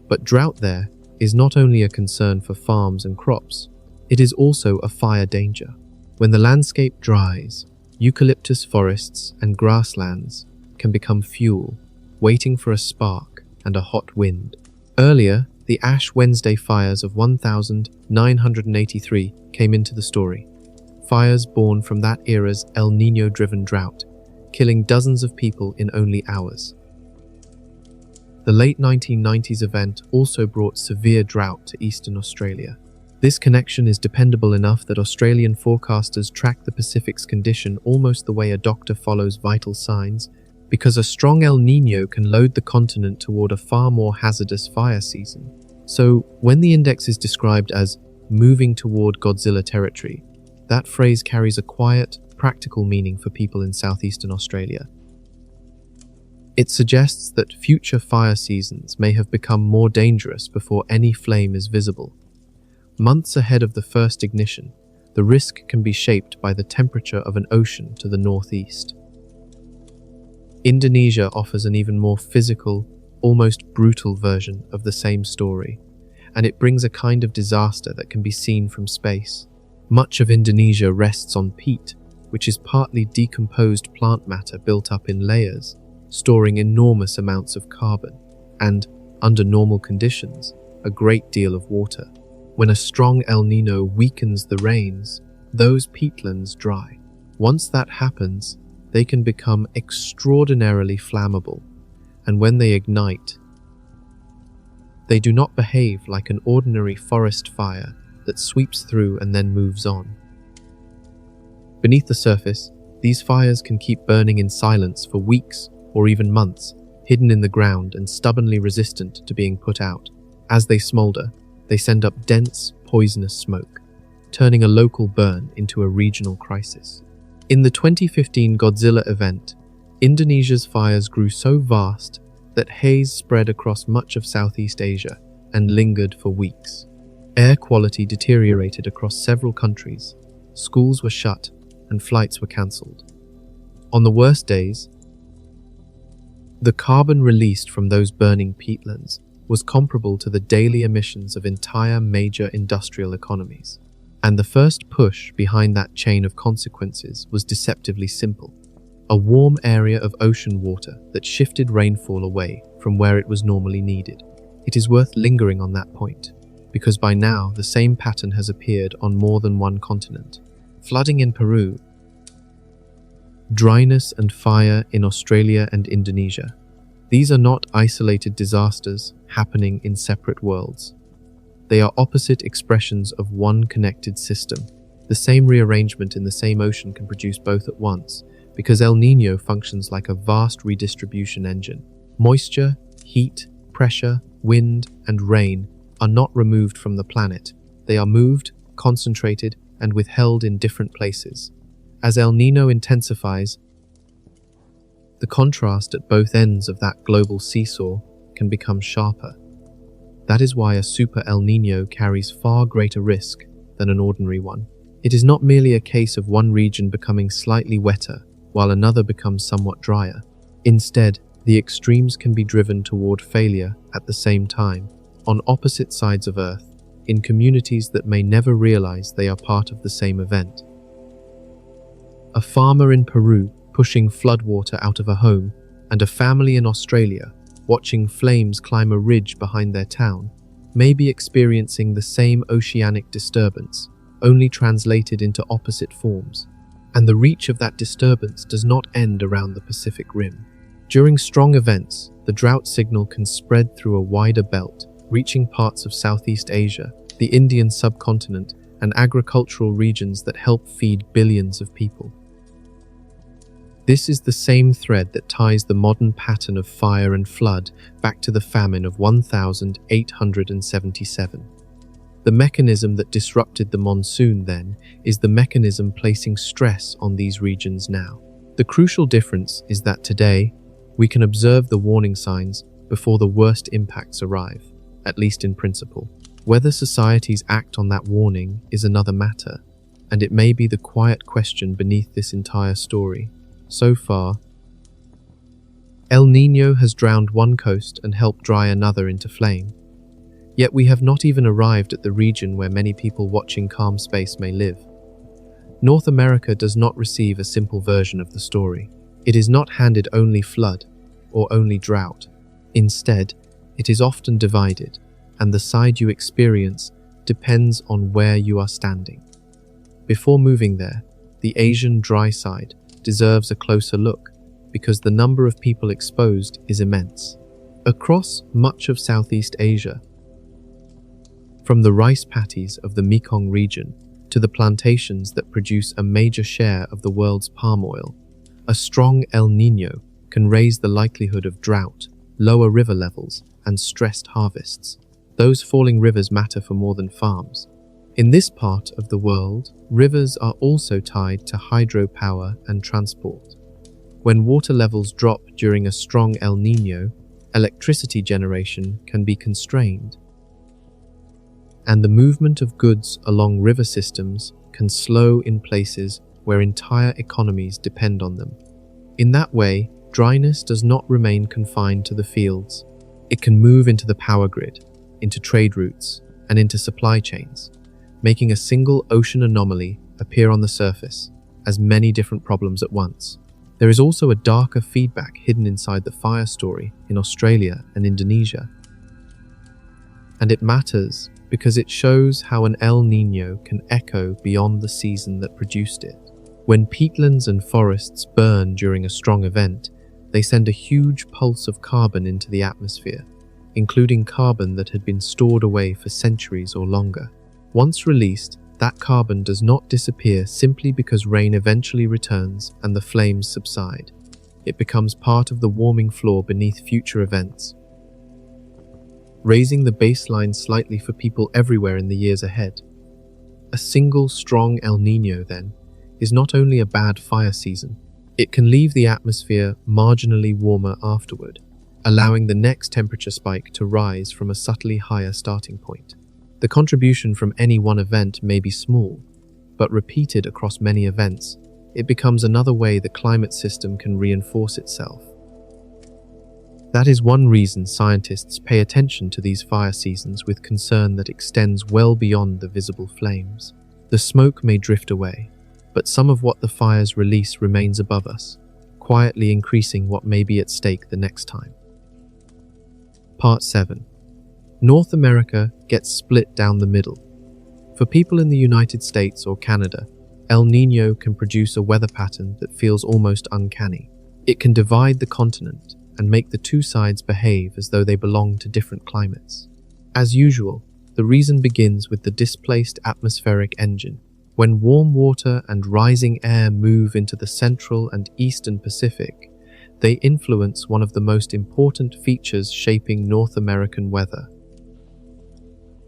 But drought there is not only a concern for farms and crops, it is also a fire danger. When the landscape dries, eucalyptus forests and grasslands can become fuel, waiting for a spark and a hot wind. Earlier, the Ash Wednesday fires of 1983 came into the story. Fires born from that era's El Niño-driven drought, killing dozens of people in only hours. The late 1990s event also brought severe drought to eastern Australia. This connection is dependable enough that Australian forecasters track the Pacific's condition almost the way a doctor follows vital signs, because a strong El Niño can load the continent toward a far more hazardous fire season. So, when the index is described as moving toward Godzilla territory, that phrase carries a quiet, practical meaning for people in southeastern Australia. It suggests that future fire seasons may have become more dangerous before any flame is visible. Months ahead of the first ignition, the risk can be shaped by the temperature of an ocean to the northeast. Indonesia offers an even more physical, almost brutal version of the same story, and it brings a kind of disaster that can be seen from space. Much of Indonesia rests on peat, which is partly decomposed plant matter built up in layers, storing enormous amounts of carbon, and, under normal conditions, a great deal of water. When a strong El Niño weakens the rains, those peatlands dry. Once that happens, they can become extraordinarily flammable, and when they ignite, they do not behave like an ordinary forest fire that sweeps through and then moves on. Beneath the surface, these fires can keep burning in silence for weeks or even months, hidden in the ground and stubbornly resistant to being put out. As they smolder, they send up dense, poisonous smoke, turning a local burn into a regional crisis. In the 2015 Godzilla event, Indonesia's fires grew so vast that haze spread across much of Southeast Asia and lingered for weeks. Air quality deteriorated across several countries, schools were shut, and flights were cancelled. On the worst days, the carbon released from those burning peatlands was comparable to the daily emissions of entire major industrial economies. And the first push behind that chain of consequences was deceptively simple: a warm area of ocean water that shifted rainfall away from where it was normally needed. It is worth lingering on that point, because by now the same pattern has appeared on more than one continent. Flooding in Peru, dryness and fire in Australia and Indonesia. These are not isolated disasters happening in separate worlds. They are opposite expressions of one connected system. The same rearrangement in the same ocean can produce both at once, because El Niño functions like a vast redistribution engine. Moisture, heat, pressure, wind, and rain are not removed from the planet. They are moved, concentrated, and withheld in different places. As El Niño intensifies, the contrast at both ends of that global seesaw can become sharper. That is why a super El Niño carries far greater risk than an ordinary one. It is not merely a case of one region becoming slightly wetter while another becomes somewhat drier. Instead, the extremes can be driven toward failure at the same time, on opposite sides of Earth, in communities that may never realize they are part of the same event. A farmer in Peru pushing floodwater out of a home, and a family in Australia watching flames climb a ridge behind their town, may be experiencing the same oceanic disturbance, only translated into opposite forms. And the reach of that disturbance does not end around the Pacific Rim. During strong events, the drought signal can spread through a wider belt, reaching parts of Southeast Asia, the Indian subcontinent, and agricultural regions that help feed billions of people. This is the same thread that ties the modern pattern of fire and flood back to the famine of 1877. The mechanism that disrupted the monsoon then is the mechanism placing stress on these regions now. The crucial difference is that today, we can observe the warning signs before the worst impacts arrive, at least in principle. Whether societies act on that warning is another matter, and it may be the quiet question beneath this entire story. So far, El Niño has drowned one coast and helped dry another into flame. Yet we have not even arrived at the region where many people watching Calm Space may live. North America does not receive a simple version of the story. It is not handed only flood or only drought. Instead, it is often divided, and the side you experience depends on where you are standing. Before moving there, the Asian dry side deserves a closer look because the number of people exposed is immense. Across much of Southeast Asia, from the rice paddies of the Mekong region to the plantations that produce a major share of the world's palm oil, a strong El Niño can raise the likelihood of drought, lower river levels, and stressed harvests. Those falling rivers matter for more than farms. In this part of the world, rivers are also tied to hydropower and transport. When water levels drop during a strong El Niño, electricity generation can be constrained, and the movement of goods along river systems can slow in places where entire economies depend on them. In that way, dryness does not remain confined to the fields. It can move into the power grid, into trade routes, and into supply chains, making a single ocean anomaly appear on the surface as many different problems at once. There is also a darker feedback hidden inside the fire story in Australia and Indonesia. And it matters because it shows how an El Niño can echo beyond the season that produced it. When peatlands and forests burn during a strong event, they send a huge pulse of carbon into the atmosphere, including carbon that had been stored away for centuries or longer. Once released, that carbon does not disappear simply because rain eventually returns and the flames subside. It becomes part of the warming floor beneath future events, raising the baseline slightly for people everywhere in the years ahead. A single strong El Niño, then, is not only a bad fire season, it can leave the atmosphere marginally warmer afterward, allowing the next temperature spike to rise from a subtly higher starting point. The contribution from any one event may be small, but repeated across many events, it becomes another way the climate system can reinforce itself. That is one reason scientists pay attention to these fire seasons with concern that extends well beyond the visible flames. The smoke may drift away, but some of what the fires release remains above us, quietly increasing what may be at stake the next time. Part 7. North America gets split down the middle. For people in the United States or Canada, El Niño can produce a weather pattern that feels almost uncanny. It can divide the continent and make the two sides behave as though they belong to different climates. As usual, the reason begins with the displaced atmospheric engine. When warm water and rising air move into the central and eastern Pacific, they influence one of the most important features shaping North American weather: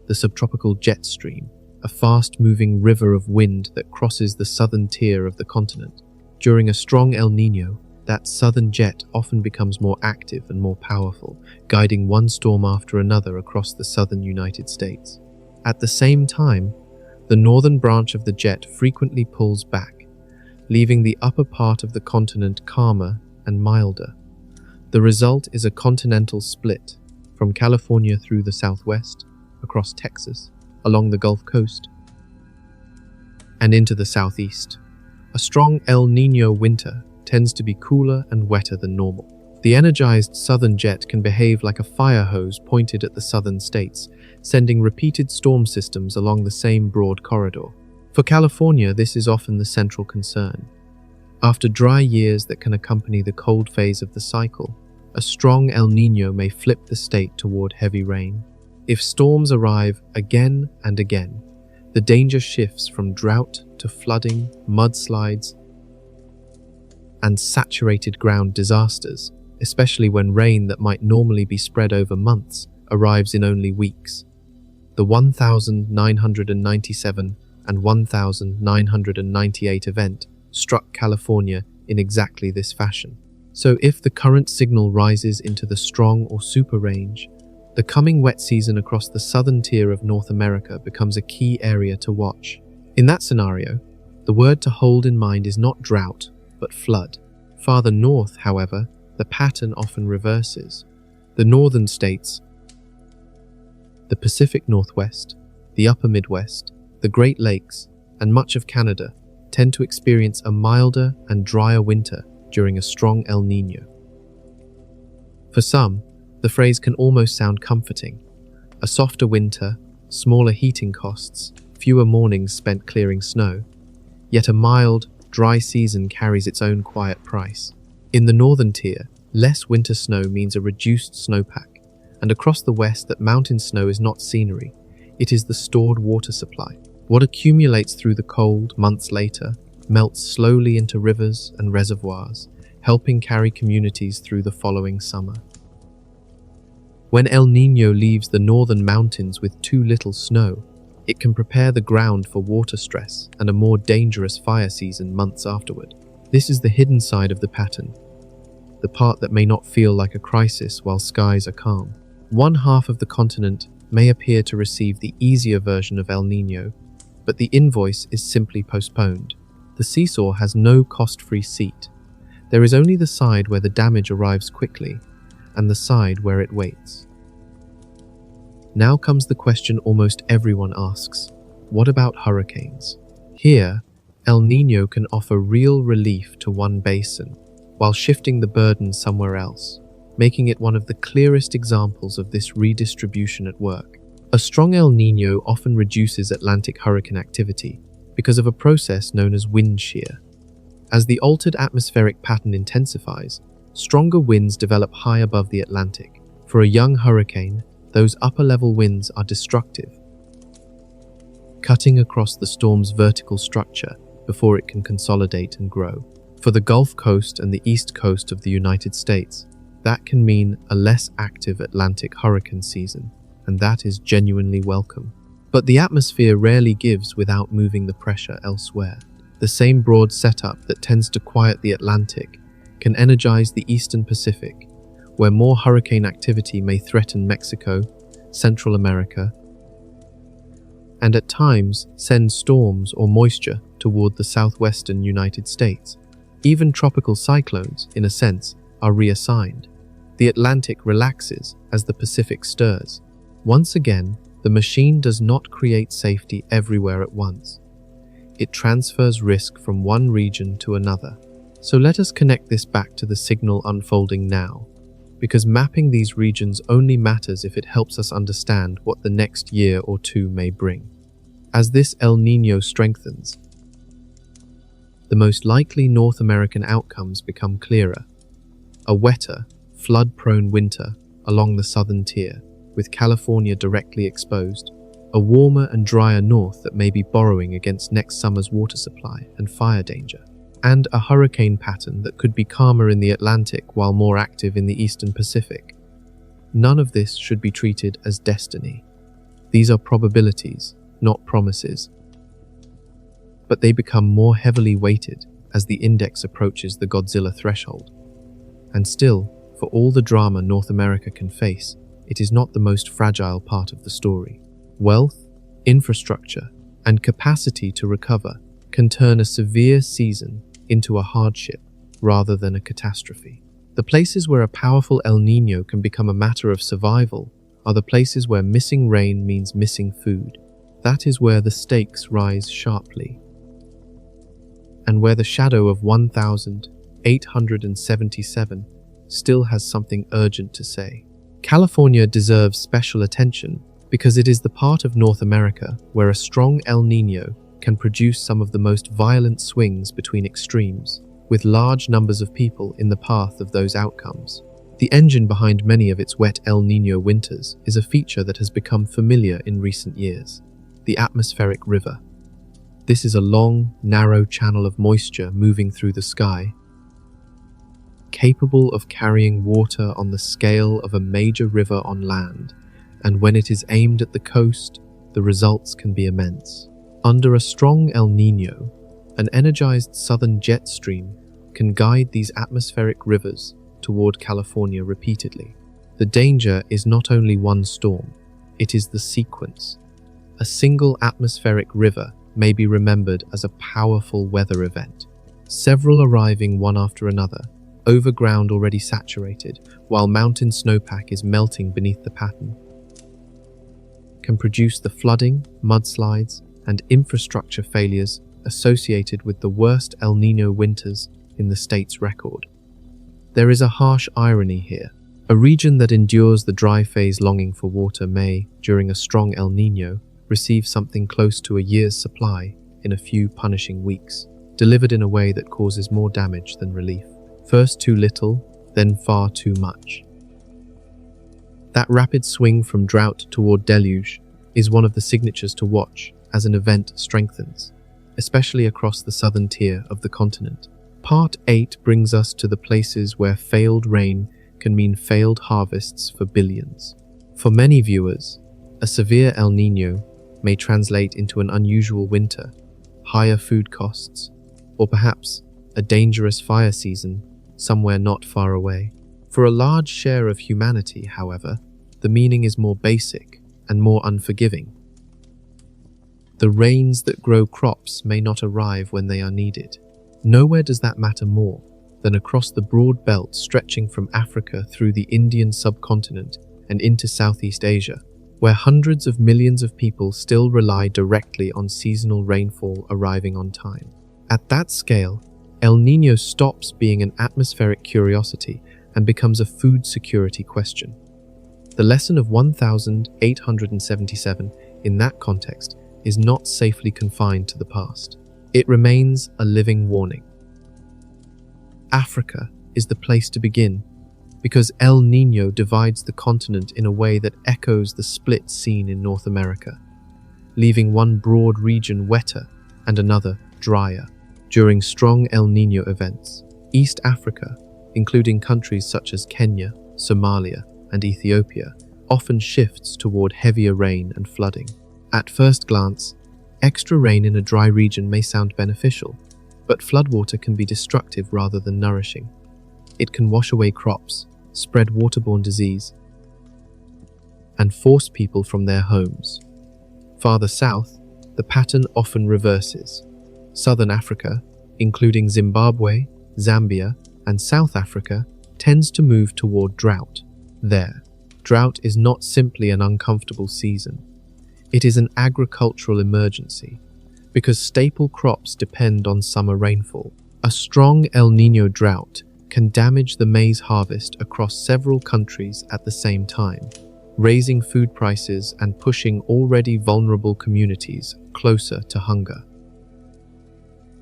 the subtropical jet stream, a fast-moving river of wind that crosses the southern tier of the continent. During a strong El Niño, that southern jet often becomes more active and more powerful, guiding one storm after another across the southern United States. At the same time, the northern branch of the jet frequently pulls back, leaving the upper part of the continent calmer and milder. The result is a continental split, from California through the southwest, across Texas, along the Gulf Coast, and into the southeast. A strong El Niño winter tends to be cooler and wetter than normal. The energized southern jet can behave like a fire hose pointed at the southern states, sending repeated storm systems along the same broad corridor. For California, this is often the central concern. After dry years that can accompany the cold phase of the cycle, a strong El Niño may flip the state toward heavy rain. If storms arrive again and again, the danger shifts from drought to flooding, mudslides, and saturated ground disasters, especially when rain that might normally be spread over months arrives in only weeks. The 1997 and 1998 event struck California in exactly this fashion. So if the current signal rises into the strong or super range, the coming wet season across the southern tier of North America becomes a key area to watch. In that scenario, the word to hold in mind is not drought, but flood. Farther north, however, the pattern often reverses. The northern states, the Pacific Northwest, the Upper Midwest, the Great Lakes, and much of Canada tend to experience a milder and drier winter during a strong El Niño. For some, the phrase can almost sound comforting. A softer winter, smaller heating costs, fewer mornings spent clearing snow. Yet a mild, dry season carries its own quiet price. In the northern tier, less winter snow means a reduced snowpack, and across the west that mountain snow is not scenery, it is the stored water supply. What accumulates through the cold months later melts slowly into rivers and reservoirs, helping carry communities through the following summer. When El Niño leaves the northern mountains with too little snow, it can prepare the ground for water stress and a more dangerous fire season months afterward. This is the hidden side of the pattern, the part that may not feel like a crisis while skies are calm. One half of the continent may appear to receive the easier version of El Niño, but the invoice is simply postponed. The seesaw has no cost-free seat. There is only the side where the damage arrives quickly, and the side where it waits. Now comes the question almost everyone asks: what about hurricanes? Here, El Niño can offer real relief to one basin, while shifting the burden somewhere else, making it one of the clearest examples of this redistribution at work. A strong El Niño often reduces Atlantic hurricane activity because of a process known as wind shear. As the altered atmospheric pattern intensifies, stronger winds develop high above the Atlantic. For a young hurricane, those upper-level winds are destructive, cutting across the storm's vertical structure before it can consolidate and grow. For the Gulf Coast and the East Coast of the United States, that can mean a less active Atlantic hurricane season, and that is genuinely welcome. But the atmosphere rarely gives without moving the pressure elsewhere. The same broad setup that tends to quiet the Atlantic can energize the Eastern Pacific, where more hurricane activity may threaten Mexico, Central America, and at times send storms or moisture toward the southwestern United States. Even tropical cyclones, in a sense, are reassigned. The Atlantic relaxes as the Pacific stirs. Once again, the machine does not create safety everywhere at once. It transfers risk from one region to another. So let us connect this back to the signal unfolding now, because mapping these regions only matters if it helps us understand what the next year or two may bring. As this El Niño strengthens, the most likely North American outcomes become clearer. A wetter, flood-prone winter along the southern tier, with California directly exposed, a warmer and drier north that may be borrowing against next summer's water supply and fire danger, and a hurricane pattern that could be calmer in the Atlantic while more active in the Eastern Pacific. None of this should be treated as destiny. These are probabilities, not promises. But they become more heavily weighted as the index approaches the Godzilla threshold. And still, for all the drama North America can face, it is not the most fragile part of the story. Wealth, infrastructure, and capacity to recover can turn a severe season into a hardship rather than a catastrophe. The places where a powerful El Niño can become a matter of survival are the places where missing rain means missing food. That is where the stakes rise sharply, and where the shadow of 1877 still has something urgent to say. California deserves special attention because it is the part of North America where a strong El Niño can produce some of the most violent swings between extremes, with large numbers of people in the path of those outcomes. The engine behind many of its wet El Niño winters is a feature that has become familiar in recent years: the atmospheric river. This is a long, narrow channel of moisture moving through the sky, capable of carrying water on the scale of a major river on land, and when it is aimed at the coast, the results can be immense. Under a strong El Niño, an energized southern jet stream can guide these atmospheric rivers toward California repeatedly. The danger is not only one storm, it is the sequence. A single atmospheric river may be remembered as a powerful weather event, several arriving one after another, over ground already saturated, while mountain snowpack is melting beneath the pattern, can produce the flooding, mudslides, and infrastructure failures associated with the worst El Niño winters in the state's record. There is a harsh irony here. A region that endures the dry phase longing for water may, during a strong El Niño, receive something close to a year's supply in a few punishing weeks, delivered in a way that causes more damage than relief. First too little, then far too much. That rapid swing from drought toward deluge is one of the signatures to watch as an event strengthens, especially across the southern tier of the continent. Part 8 brings us to the places where failed rain can mean failed harvests for billions. For many viewers, a severe El Niño may translate into an unusual winter, higher food costs, or perhaps a dangerous fire season somewhere not far away. For a large share of humanity, however, the meaning is more basic and more unforgiving. The rains that grow crops may not arrive when they are needed. Nowhere does that matter more than across the broad belt stretching from Africa through the Indian subcontinent and into Southeast Asia, where hundreds of millions of people still rely directly on seasonal rainfall arriving on time. At that scale, El Niño stops being an atmospheric curiosity and becomes a food security question. The lesson of 1877 in that context is not safely confined to the past. It remains a living warning. Africa is the place to begin, because El Niño divides the continent in a way that echoes the split seen in North America, leaving one broad region wetter and another drier. During strong El Niño events, East Africa, including countries such as Kenya, Somalia, and Ethiopia, often shifts toward heavier rain and flooding. At first glance, extra rain in a dry region may sound beneficial, but floodwater can be destructive rather than nourishing. It can wash away crops, spread waterborne disease, and force people from their homes. Farther south, the pattern often reverses. Southern Africa, including Zimbabwe, Zambia, and South Africa, tends to move toward drought. There, drought is not simply an uncomfortable season. It is an agricultural emergency, because staple crops depend on summer rainfall. A strong El Niño drought can damage the maize harvest across several countries at the same time, raising food prices and pushing already vulnerable communities closer to hunger.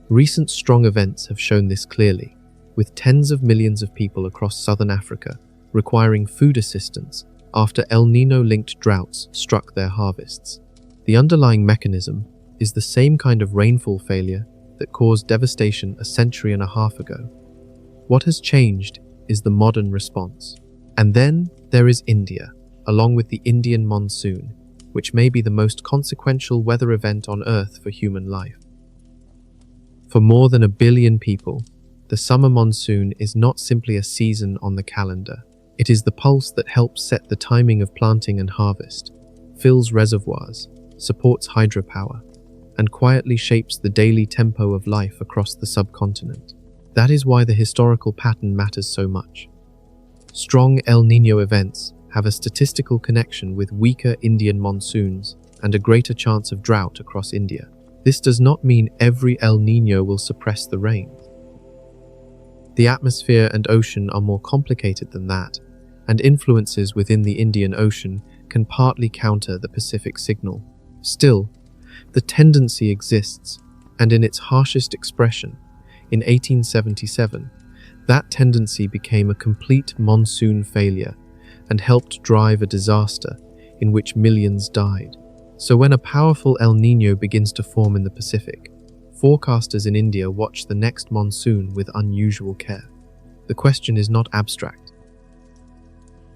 Recent strong events have shown this clearly, with tens of millions of people across southern Africa requiring food assistance after El Niño-linked droughts struck their harvests. The underlying mechanism is the same kind of rainfall failure that caused devastation a century and a half ago. What has changed is the modern response. And then there is India, along with the Indian monsoon, which may be the most consequential weather event on Earth for human life. For more than 1 billion people, the summer monsoon is not simply a season on the calendar. It is the pulse that helps set the timing of planting and harvest, fills reservoirs, supports hydropower, and quietly shapes the daily tempo of life across the subcontinent. That is why the historical pattern matters so much. Strong El Niño events have a statistical connection with weaker Indian monsoons and a greater chance of drought across India. This does not mean every El Niño will suppress the rain. The atmosphere and ocean are more complicated than that, and influences within the Indian Ocean can partly counter the Pacific signal. Still, the tendency exists, and in its harshest expression, in 1877, that tendency became a complete monsoon failure and helped drive a disaster in which millions died. So when a powerful El Niño begins to form in the Pacific, forecasters in India watch the next monsoon with unusual care. The question is not abstract.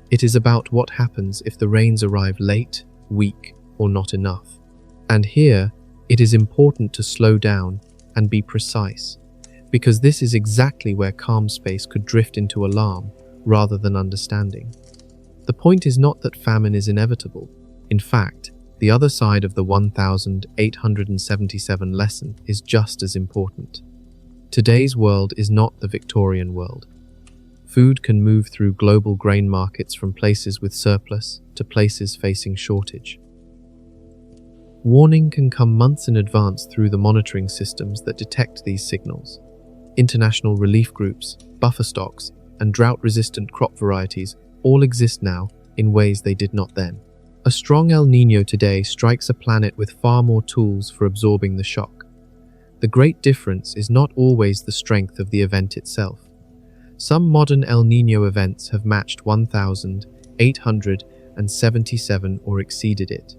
It is about what happens if the rains arrive late, weak, or not enough. And here, it is important to slow down and be precise, because this is exactly where calm space could drift into alarm rather than understanding. The point is not that famine is inevitable. In fact, the other side of the 1877 lesson is just as important. Today's world is not the Victorian world. Food can move through global grain markets from places with surplus to places facing shortage. Warning can come months in advance through the monitoring systems that detect these signals. International relief groups, buffer stocks, and drought-resistant crop varieties all exist now in ways they did not then. A strong El Niño today strikes a planet with far more tools for absorbing the shock. The great difference is not always the strength of the event itself. Some modern El Niño events have matched 1877 or exceeded it.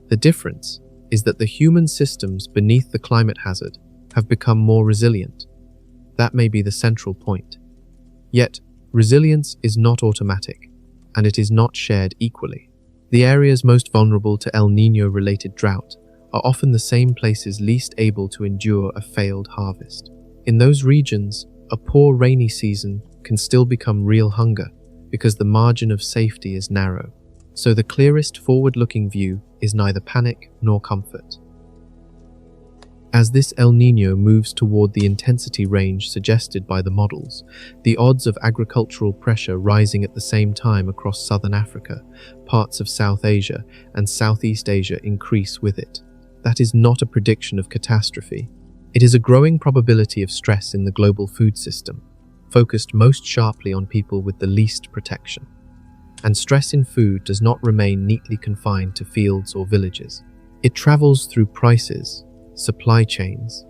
The difference is that the human systems beneath the climate hazard have become more resilient. That may be the central point. Yet, resilience is not automatic, and it is not shared equally. The areas most vulnerable to El Niño-related drought are often the same places least able to endure a failed harvest. In those regions, a poor rainy season can still become real hunger because the margin of safety is narrow. So the clearest forward-looking view is neither panic nor comfort. As As this El Niño moves toward the intensity range suggested by the models, the odds of agricultural pressure rising at the same time across southern Africa, parts of South Asia, and Southeast Asia increase with it. That is not a prediction of catastrophe. It is a growing probability of stress in the global food system, focused most sharply on people with the least protection. And stress in food does not remain neatly confined to fields or villages. It travels through prices, supply chains,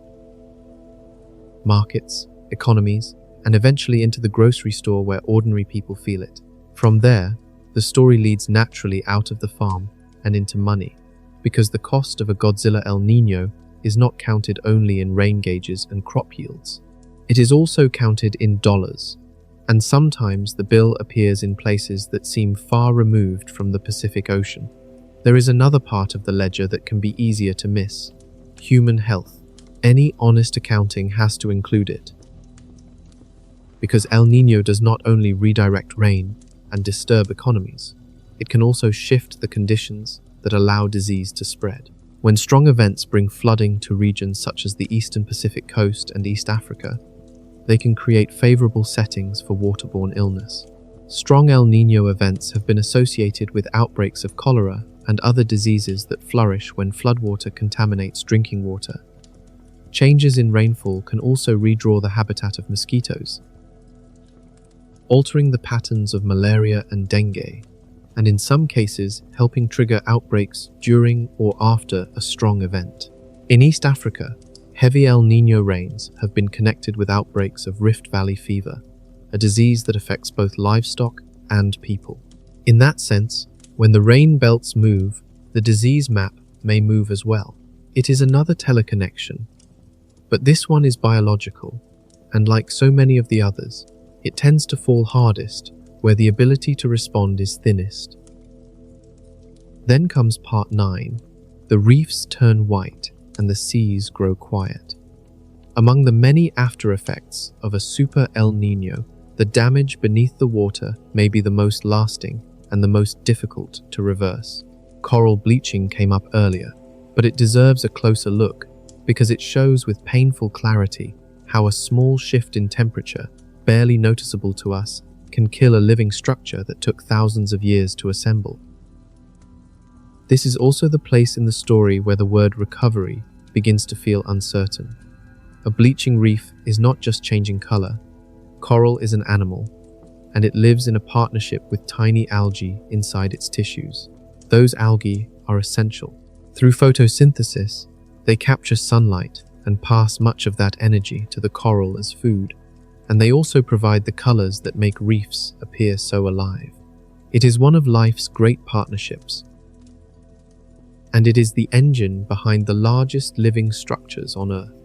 markets, economies, and eventually into the grocery store where ordinary people feel it. From there, the story leads naturally out of the farm and into money, because the cost of a Godzilla El Niño is not counted only in rain gauges and crop yields. It is also counted in dollars, and sometimes the bill appears in places that seem far removed from the Pacific Ocean. There is another part of the ledger that can be easier to miss: human health. Any honest accounting has to include it. Because El Niño does not only redirect rain and disturb economies, it can also shift the conditions that allow disease to spread. When strong events bring flooding to regions such as the eastern Pacific coast and East Africa, they can create favorable settings for waterborne illness. Strong El Niño events have been associated with outbreaks of cholera and other diseases that flourish when floodwater contaminates drinking water. Changes in rainfall can also redraw the habitat of mosquitoes, altering the patterns of malaria and dengue, and in some cases helping trigger outbreaks during or after a strong event. In East Africa, heavy El Niño rains have been connected with outbreaks of Rift Valley fever, a disease that affects both livestock and people. In that sense, when the rain belts move, the disease map may move as well. It is another teleconnection, but this one is biological, and like so many of the others, it tends to fall hardest where the ability to respond is thinnest. Then comes part 9. The reefs turn white and the seas grow quiet. Among the many after effects of a super El Niño, the damage beneath the water may be the most lasting and the most difficult to reverse. Coral bleaching came up earlier, but it deserves a closer look because it shows with painful clarity how a small shift in temperature, barely noticeable to us, can kill a living structure that took thousands of years to assemble. This is also the place in the story where the word recovery begins to feel uncertain. A bleaching reef is not just changing color. Coral is an animal, and it lives in a partnership with tiny algae inside its tissues. Those algae are essential. Through photosynthesis, they capture sunlight and pass much of that energy to the coral as food, and they also provide the colors that make reefs appear so alive. It is one of life's great partnerships, and it is the engine behind the largest living structures on Earth.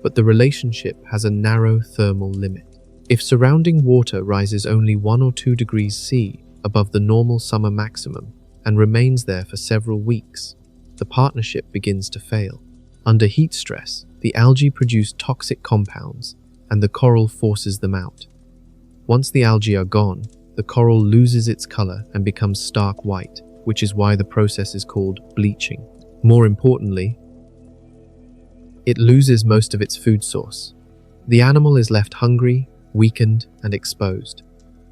But the relationship has a narrow thermal limit. If surrounding water rises only 1 or 2 degrees C above the normal summer maximum and remains there for several weeks, the partnership begins to fail. Under heat stress, the algae produce toxic compounds, and the coral forces them out. Once the algae are gone, the coral loses its color and becomes stark white, which is why the process is called bleaching. More importantly, it loses most of its food source. The animal is left hungry, weakened, and exposed.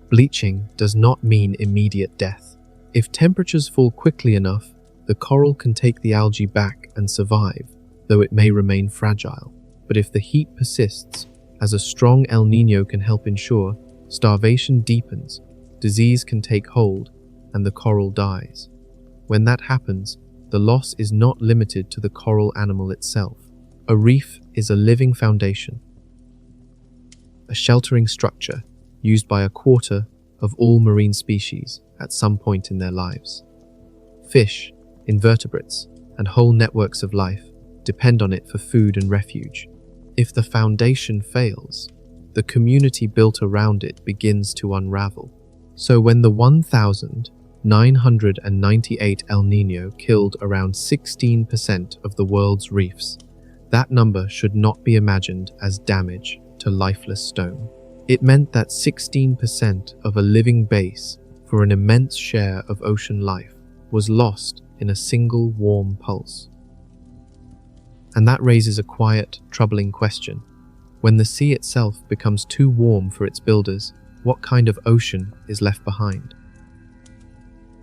Bleaching does not mean immediate death. If temperatures fall quickly enough, the coral can take the algae back and survive, though it may remain fragile. But if the heat persists, as a strong El Niño can help ensure, starvation deepens, disease can take hold, and the coral dies. When that happens, the loss is not limited to the coral animal itself. A reef is a living foundation, a sheltering structure used by 1/4 of all marine species at some point in their lives. Fish, invertebrates, and whole networks of life depend on it for food and refuge. If the foundation fails, the community built around it begins to unravel. So when the 1,998 El Niño killed around 16% of the world's reefs, that number should not be imagined as damage to lifeless stone. It meant that 16% of a living base for an immense share of ocean life was lost in a single warm pulse. And that raises a quiet, troubling question. When the sea itself becomes too warm for its builders, what kind of ocean is left behind?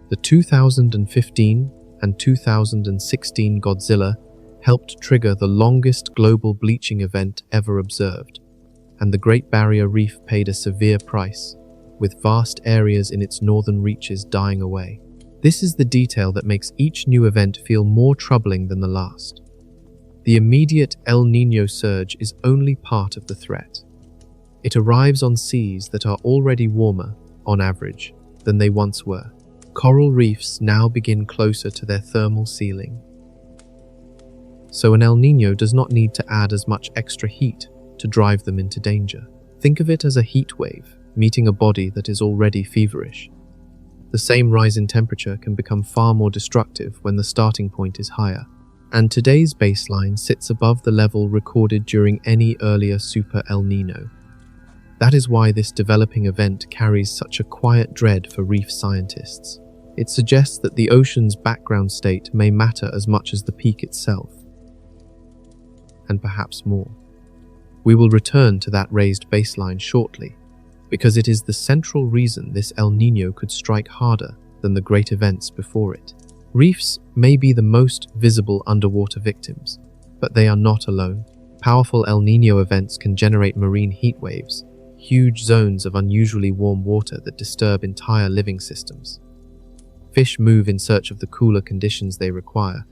The 2015 and 2016 Godzilla helped trigger the longest global bleaching event ever observed, and the Great Barrier Reef paid a severe price, with vast areas in its northern reaches dying away. This is the detail that makes each new event feel more troubling than the last. The immediate El Niño surge is only part of the threat. It arrives on seas that are already warmer, on average, than they once were. Coral reefs now begin closer to their thermal ceiling. So an El Niño does not need to add as much extra heat to drive them into danger. Think of it as a heat wave meeting a body that is already feverish. The same rise in temperature can become far more destructive when the starting point is higher, and today's baseline sits above the level recorded during any earlier super El Niño. That is why this developing event carries such a quiet dread for reef scientists. It suggests that the ocean's background state may matter as much as the peak itself, and perhaps more. We will return to that raised baseline shortly, because it is the central reason this El Niño could strike harder than the great events before it. Reefs may be the most visible underwater victims, but they are not alone. Powerful El Niño events can generate marine heat waves, huge zones of unusually warm water that disturb entire living systems. Fish move in search of the cooler conditions they require,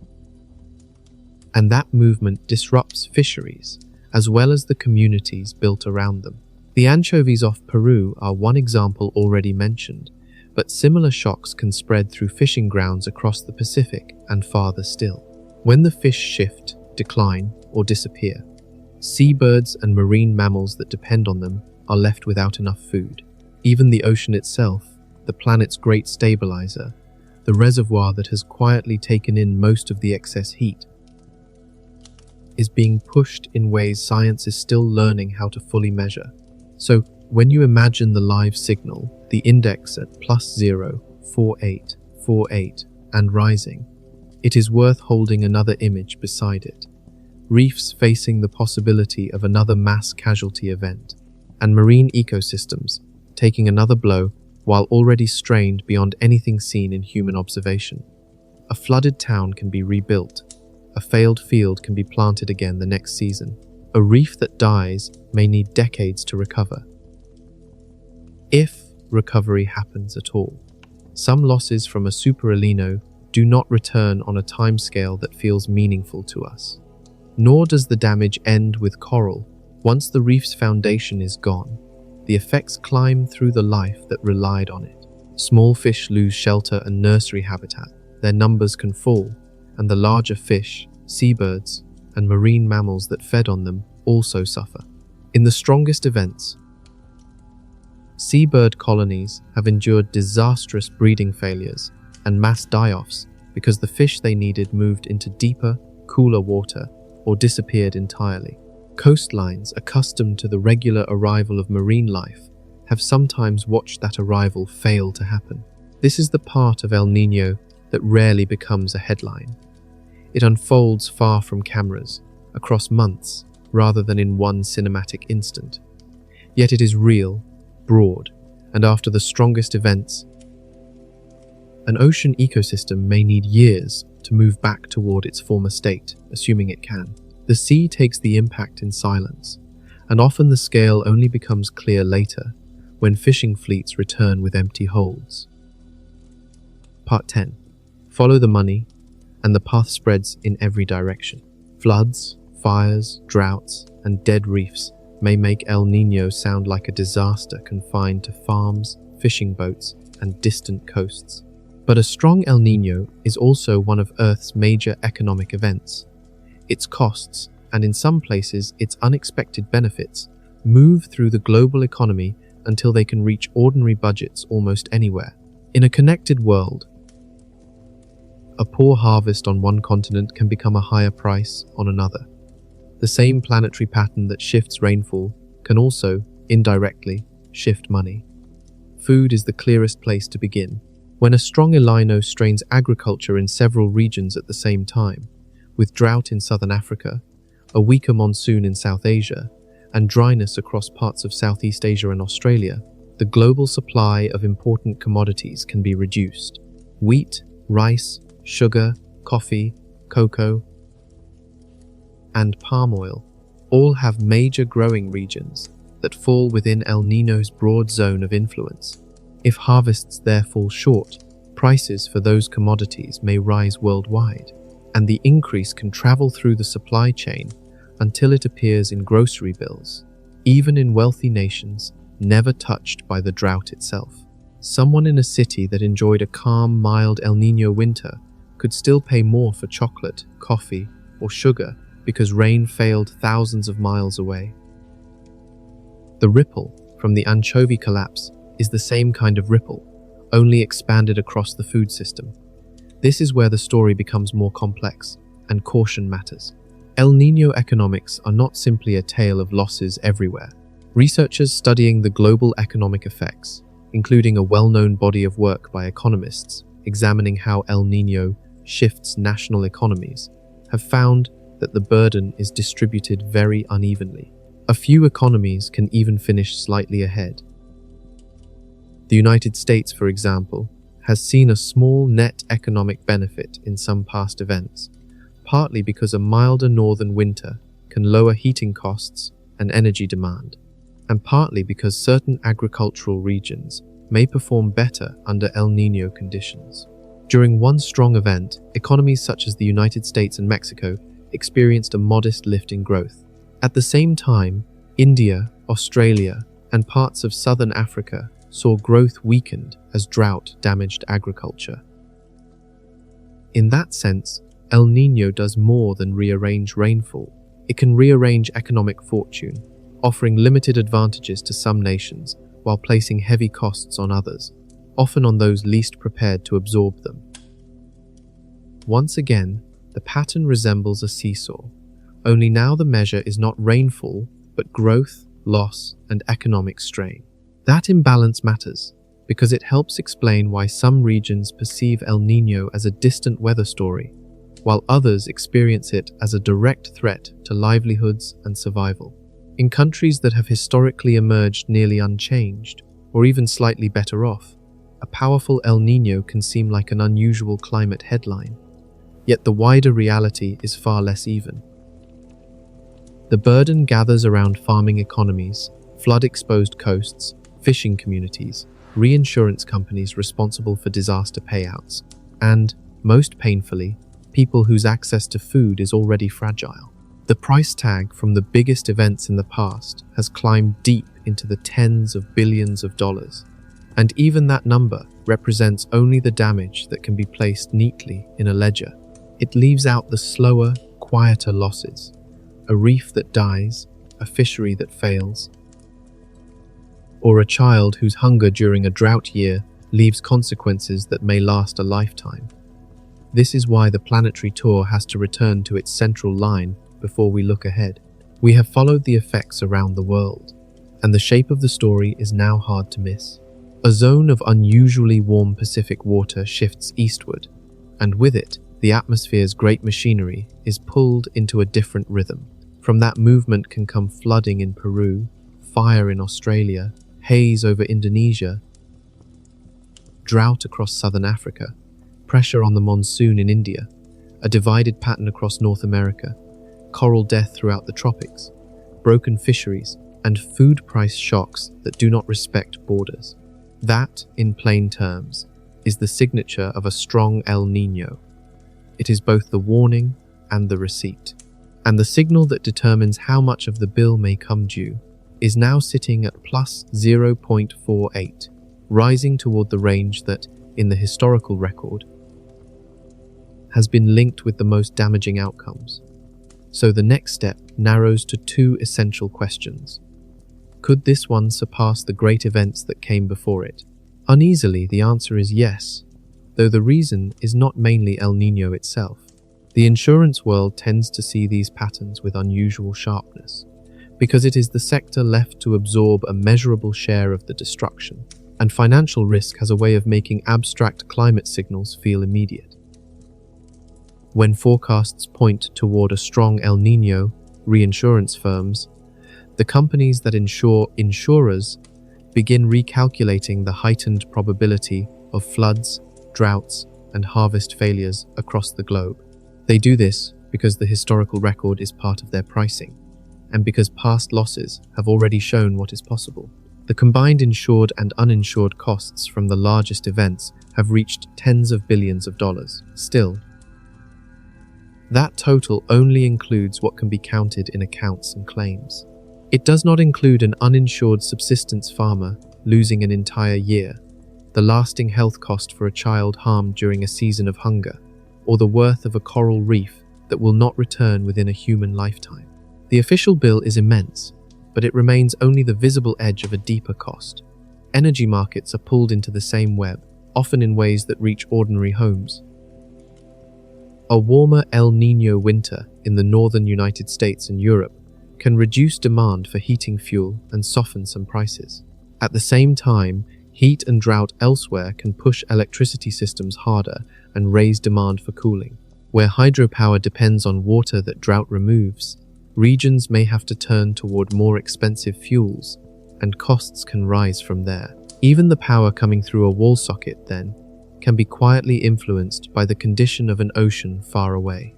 and that movement disrupts fisheries, as well as the communities built around them. The anchovies off Peru are one example already mentioned, but similar shocks can spread through fishing grounds across the Pacific and farther still. When the fish shift, decline, or disappear, seabirds and marine mammals that depend on them are left without enough food. Even the ocean itself, the planet's great stabilizer, the reservoir that has quietly taken in most of the excess heat, is being pushed in ways science is still learning how to fully measure. So, when you imagine the live signal, the index at +0.4848 and rising, it is worth holding another image beside it. Reefs facing the possibility of another mass casualty event, and marine ecosystems taking another blow while already strained beyond anything seen in human observation. A flooded town can be rebuilt. A failed field can be planted again the next season. A reef that dies may need decades to recover, if recovery happens at all. Some losses from a super El Niño do not return on a timescale that feels meaningful to us. Nor does the damage end with coral. Once the reef's foundation is gone, the effects climb through the life that relied on it. Small fish lose shelter and nursery habitat. Their numbers can fall, and the larger fish, seabirds, and marine mammals that fed on them also suffer. In the strongest events, seabird colonies have endured disastrous breeding failures and mass die-offs because the fish they needed moved into deeper, cooler water or disappeared entirely. Coastlines accustomed to the regular arrival of marine life have sometimes watched that arrival fail to happen. This is the part of El Niño that rarely becomes a headline. It unfolds far from cameras, across months, rather than in one cinematic instant. Yet it is real, broad, and after the strongest events, an ocean ecosystem may need years to move back toward its former state, assuming it can. The sea takes the impact in silence, and often the scale only becomes clear later, when fishing fleets return with empty holds. Part 10. Follow the money, and the path spreads in every direction. Floods, fires, droughts, and dead reefs may make El Niño sound like a disaster confined to farms, fishing boats, and distant coasts. But a strong El Niño is also one of Earth's major economic events. Its costs, and in some places its unexpected benefits, move through the global economy until they can reach ordinary budgets almost anywhere. In a connected world, a poor harvest on one continent can become a higher price on another. The same planetary pattern that shifts rainfall can also, indirectly, shift money. Food is the clearest place to begin. When a strong El Niño strains agriculture in several regions at the same time, with drought in southern Africa, a weaker monsoon in South Asia, and dryness across parts of Southeast Asia and Australia, the global supply of important commodities can be reduced. Wheat, rice, sugar, coffee, cocoa, and palm oil all have major growing regions that fall within El Niño's broad zone of influence. If harvests there fall short, prices for those commodities may rise worldwide, and the increase can travel through the supply chain until it appears in grocery bills, even in wealthy nations never touched by the drought itself. Someone in a city that enjoyed a calm, mild El Niño winter could still pay more for chocolate, coffee, or sugar because rain failed thousands of miles away. The ripple from the anchovy collapse is the same kind of ripple, only expanded across the food system. This is where the story becomes more complex, and caution matters. El Niño economics are not simply a tale of losses everywhere. Researchers studying the global economic effects, including a well-known body of work by economists examining how El Niño shifts national economies, have found that the burden is distributed very unevenly. A few economies can even finish slightly ahead. The United States, for example, has seen a small net economic benefit in some past events, partly because a milder northern winter can lower heating costs and energy demand, and partly because certain agricultural regions may perform better under El Niño conditions. During one strong event, economies such as the United States and Mexico experienced a modest lift in growth. At the same time, India, Australia, and parts of southern Africa saw growth weakened as drought damaged agriculture. In that sense, El Niño does more than rearrange rainfall. It can rearrange economic fortune, offering limited advantages to some nations while placing heavy costs on others, often on those least prepared to absorb them. Once again, the pattern resembles a seesaw, only now the measure is not rainfall, but growth, loss, and economic strain. That imbalance matters, because it helps explain why some regions perceive El Niño as a distant weather story, while others experience it as a direct threat to livelihoods and survival. In countries that have historically emerged nearly unchanged, or even slightly better off, a powerful El Niño can seem like an unusual climate headline. Yet the wider reality is far less even. The burden gathers around farming economies, flood-exposed coasts, fishing communities, reinsurance companies responsible for disaster payouts, and, most painfully, people whose access to food is already fragile. The price tag from the biggest events in the past has climbed deep into the tens of billions of dollars, and even that number represents only the damage that can be placed neatly in a ledger. It leaves out the slower, quieter losses, a reef that dies, a fishery that fails, or a child whose hunger during a drought year leaves consequences that may last a lifetime. This is why the planetary tour has to return to its central line before we look ahead. We have followed the effects around the world, and the shape of the story is now hard to miss. A zone of unusually warm Pacific water shifts eastward, and with it, the atmosphere's great machinery is pulled into a different rhythm. From that movement can come flooding in Peru, fire in Australia, haze over Indonesia, drought across southern Africa, pressure on the monsoon in India, a divided pattern across North America, coral death throughout the tropics, broken fisheries, and food price shocks that do not respect borders. That, in plain terms, is the signature of a strong El Niño. It is both the warning and the receipt. And the signal that determines how much of the bill may come due is now sitting at plus 0.48, rising toward the range that, in the historical record, has been linked with the most damaging outcomes. So the next step narrows to two essential questions. Could this one surpass the great events that came before it? Uneasily, the answer is yes, though the reason is not mainly El Niño itself. The insurance world tends to see these patterns with unusual sharpness, because it is the sector left to absorb a measurable share of the destruction, and financial risk has a way of making abstract climate signals feel immediate. When forecasts point toward a strong El Niño, reinsurance firms, the companies that insure insurers, begin recalculating the heightened probability of floods, droughts, and harvest failures across the globe. They do this because the historical record is part of their pricing, and because past losses have already shown what is possible. The combined insured and uninsured costs from the largest events have reached tens of billions of dollars. Still, that total only includes what can be counted in accounts and claims. It does not include an uninsured subsistence farmer losing an entire year, the lasting health cost for a child harmed during a season of hunger, or the worth of a coral reef that will not return within a human lifetime. The official bill is immense, but it remains only the visible edge of a deeper cost. Energy markets are pulled into the same web, often in ways that reach ordinary homes. A warmer El Niño winter in the northern United States and Europe can reduce demand for heating fuel and soften some prices. At the same time, heat and drought elsewhere can push electricity systems harder and raise demand for cooling. Where hydropower depends on water that drought removes, regions may have to turn toward more expensive fuels, and costs can rise from there. Even the power coming through a wall socket, then, can be quietly influenced by the condition of an ocean far away.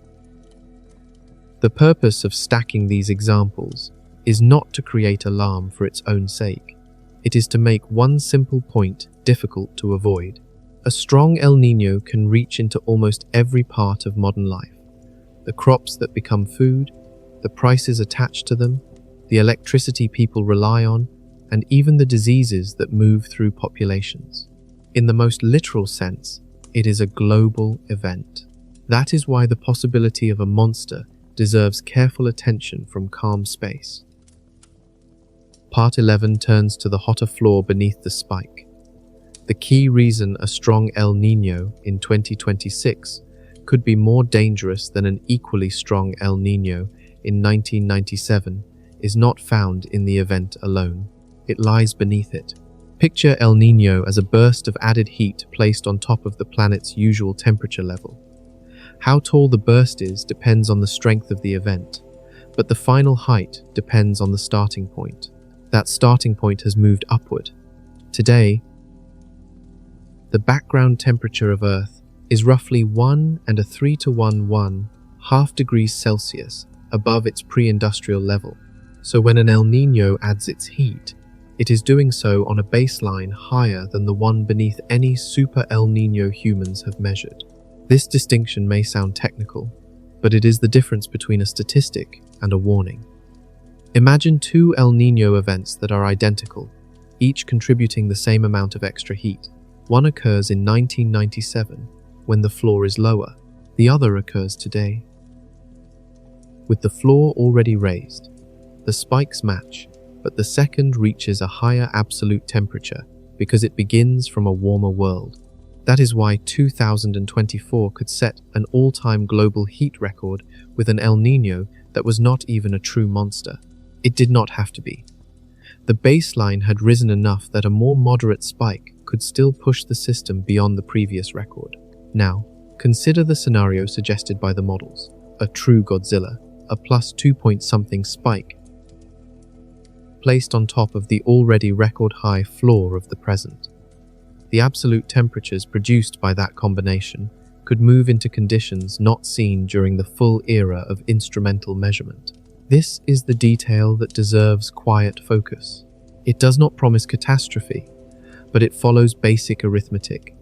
The purpose of stacking these examples is not to create alarm for its own sake. It is to make one simple point difficult to avoid. A strong El Niño can reach into almost every part of modern life. The crops that become food, the prices attached to them, the electricity people rely on, and even the diseases that move through populations. In the most literal sense, it is a global event. That is why the possibility of a monster deserves careful attention from calm space. Part 11 turns to the hotter floor beneath the spike. The key reason a strong El Niño in 2026 could be more dangerous than an equally strong El Niño in 1997 is not found in the event alone. It lies beneath it. Picture El Niño as a burst of added heat placed on top of the planet's usual temperature level. How tall the burst is depends on the strength of the event, but the final height depends on the starting point. That starting point has moved upward. Today, the background temperature of Earth is roughly 1 and a 3 to 1.5 degrees Celsius above its pre-industrial level. So when an El Niño adds its heat, it is doing so on a baseline higher than the one beneath any super El Niño humans have measured. This distinction may sound technical, but it is the difference between a statistic and a warning. Imagine two El Niño events that are identical, each contributing the same amount of extra heat. One occurs in 1997, when the floor is lower. The other occurs today. With the floor already raised, the spikes match, but the second reaches a higher absolute temperature because it begins from a warmer world. That is why 2024 could set an all-time global heat record with an El Niño that was not even a true monster. It did not have to be. The baseline had risen enough that a more moderate spike could still push the system beyond the previous record. Now, consider the scenario suggested by the models. A true Godzilla, a plus 2-point-something spike, placed on top of the already record-high floor of the present. The absolute temperatures produced by that combination could move into conditions not seen during the full era of instrumental measurement. This is the detail that deserves quiet focus. It does not promise catastrophe, but it follows basic arithmetic.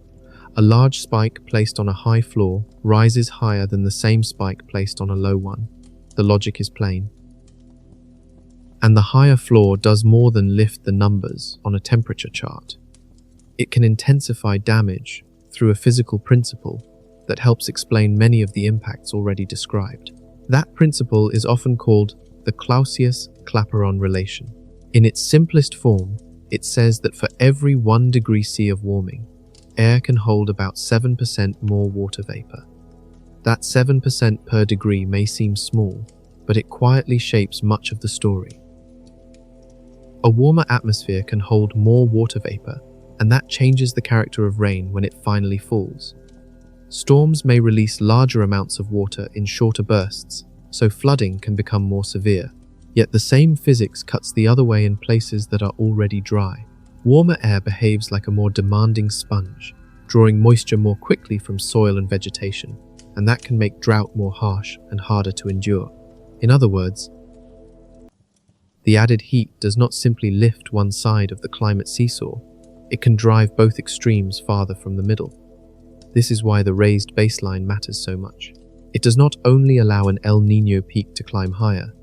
A large spike placed on a high floor rises higher than the same spike placed on a low one. The logic is plain. And the higher floor does more than lift the numbers on a temperature chart. It can intensify damage through a physical principle that helps explain many of the impacts already described. That principle is often called the Clausius-Clapeyron relation. In its simplest form, it says that for every 1 degree C of warming, air can hold about 7% more water vapor. That 7% per degree may seem small, but it quietly shapes much of the story. A warmer atmosphere can hold more water vapor, and that changes the character of rain when it finally falls. Storms may release larger amounts of water in shorter bursts, so flooding can become more severe. Yet the same physics cuts the other way in places that are already dry. Warmer air behaves like a more demanding sponge, drawing moisture more quickly from soil and vegetation, and that can make drought more harsh and harder to endure. In other words, the added heat does not simply lift one side of the climate seesaw, it can drive both extremes farther from the middle. This is why the raised baseline matters so much. It does not only allow an El Niño peak to climb higher,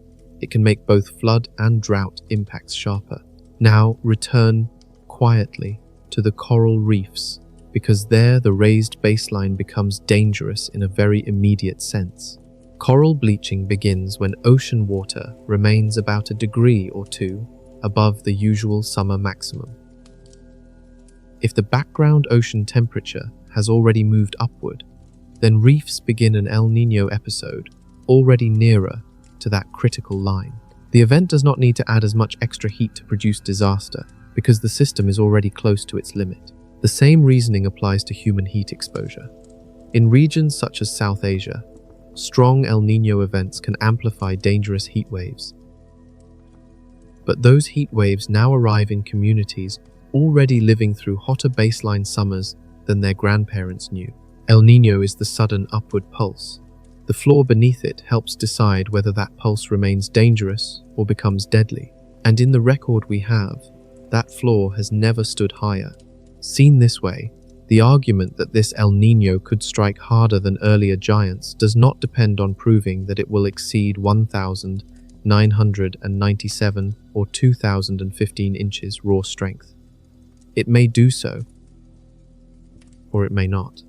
it can make both flood and drought impacts sharper. Now return quietly to the coral reefs, because there the raised baseline becomes dangerous in a very immediate sense. Coral bleaching begins when ocean water remains about a degree or two above the usual summer maximum. If the background ocean temperature has already moved upward, then reefs begin an El Niño episode already nearer to that critical line. The event does not need to add as much extra heat to produce disaster because the system is already close to its limit. The same reasoning applies to human heat exposure. In regions such as South Asia, strong El Niño events can amplify dangerous heat waves. But those heat waves now arrive in communities already living through hotter baseline summers than their grandparents knew. El Niño is the sudden upward pulse. The floor beneath it helps decide whether that pulse remains dangerous or becomes deadly. And in the record we have, that floor has never stood higher. Seen this way, the argument that this El Niño could strike harder than earlier giants does not depend on proving that it will exceed 1,997 or 2,015 inches raw strength. It may do so, or it may not.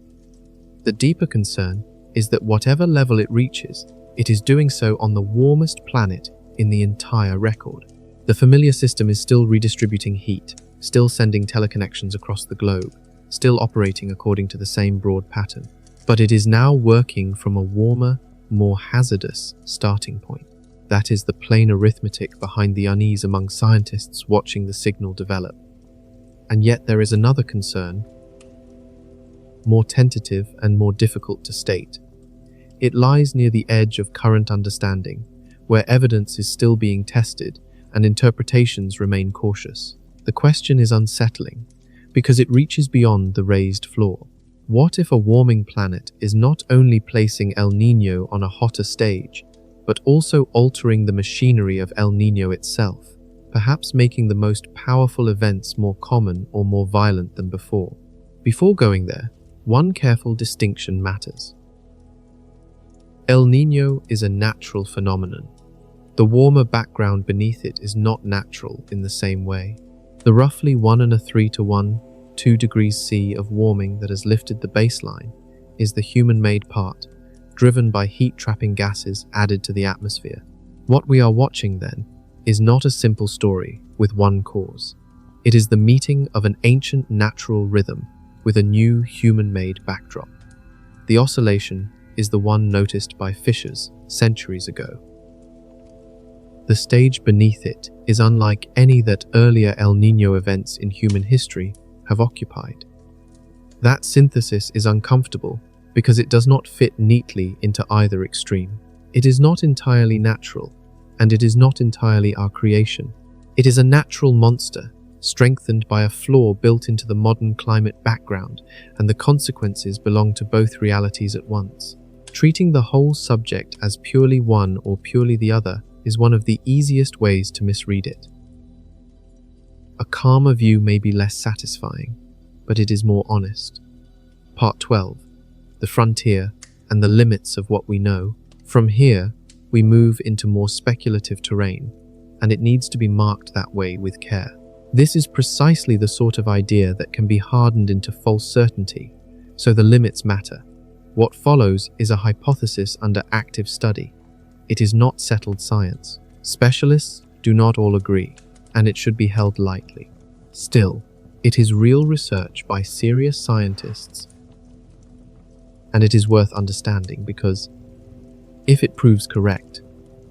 The deeper concern is that whatever level it reaches, it is doing so on the warmest planet in the entire record. The familiar system is still redistributing heat, still sending teleconnections across the globe, still operating according to the same broad pattern. But it is now working from a warmer, more hazardous starting point. That is the plain arithmetic behind the unease among scientists watching the signal develop. And yet there is another concern, more tentative and more difficult to state. It lies near the edge of current understanding, where evidence is still being tested and interpretations remain cautious. The question is unsettling, because it reaches beyond the raised floor. What if a warming planet is not only placing El Niño on a hotter stage, but also altering the machinery of El Niño itself, perhaps making the most powerful events more common or more violent than before? Before going there, one careful distinction matters. El Niño is a natural phenomenon. The warmer background beneath it is not natural in the same way. The roughly 1 3 to 1, 2 degrees C of warming that has lifted the baseline is the human-made part, driven by heat-trapping gases added to the atmosphere. What we are watching, then, is not a simple story with one cause. It is the meeting of an ancient natural rhythm with a new human-made backdrop. The oscillation is the one noticed by fishers centuries ago. The stage beneath it is unlike any that earlier El Niño events in human history have occupied. That synthesis is uncomfortable because it does not fit neatly into either extreme. It is not entirely natural, and it is not entirely our creation. It is a natural monster, strengthened by a flaw built into the modern climate background, and the consequences belong to both realities at once. Treating the whole subject as purely one or purely the other is one of the easiest ways to misread it. A calmer view may be less satisfying, but it is more honest. Part 12. The frontier and the limits of what we know. From here, we move into more speculative terrain, and it needs to be marked that way with care. This is precisely the sort of idea that can be hardened into false certainty, so the limits matter. What follows is a hypothesis under active study. It is not settled science. Specialists do not all agree, and it should be held lightly. Still, it is real research by serious scientists, and it is worth understanding because, if it proves correct,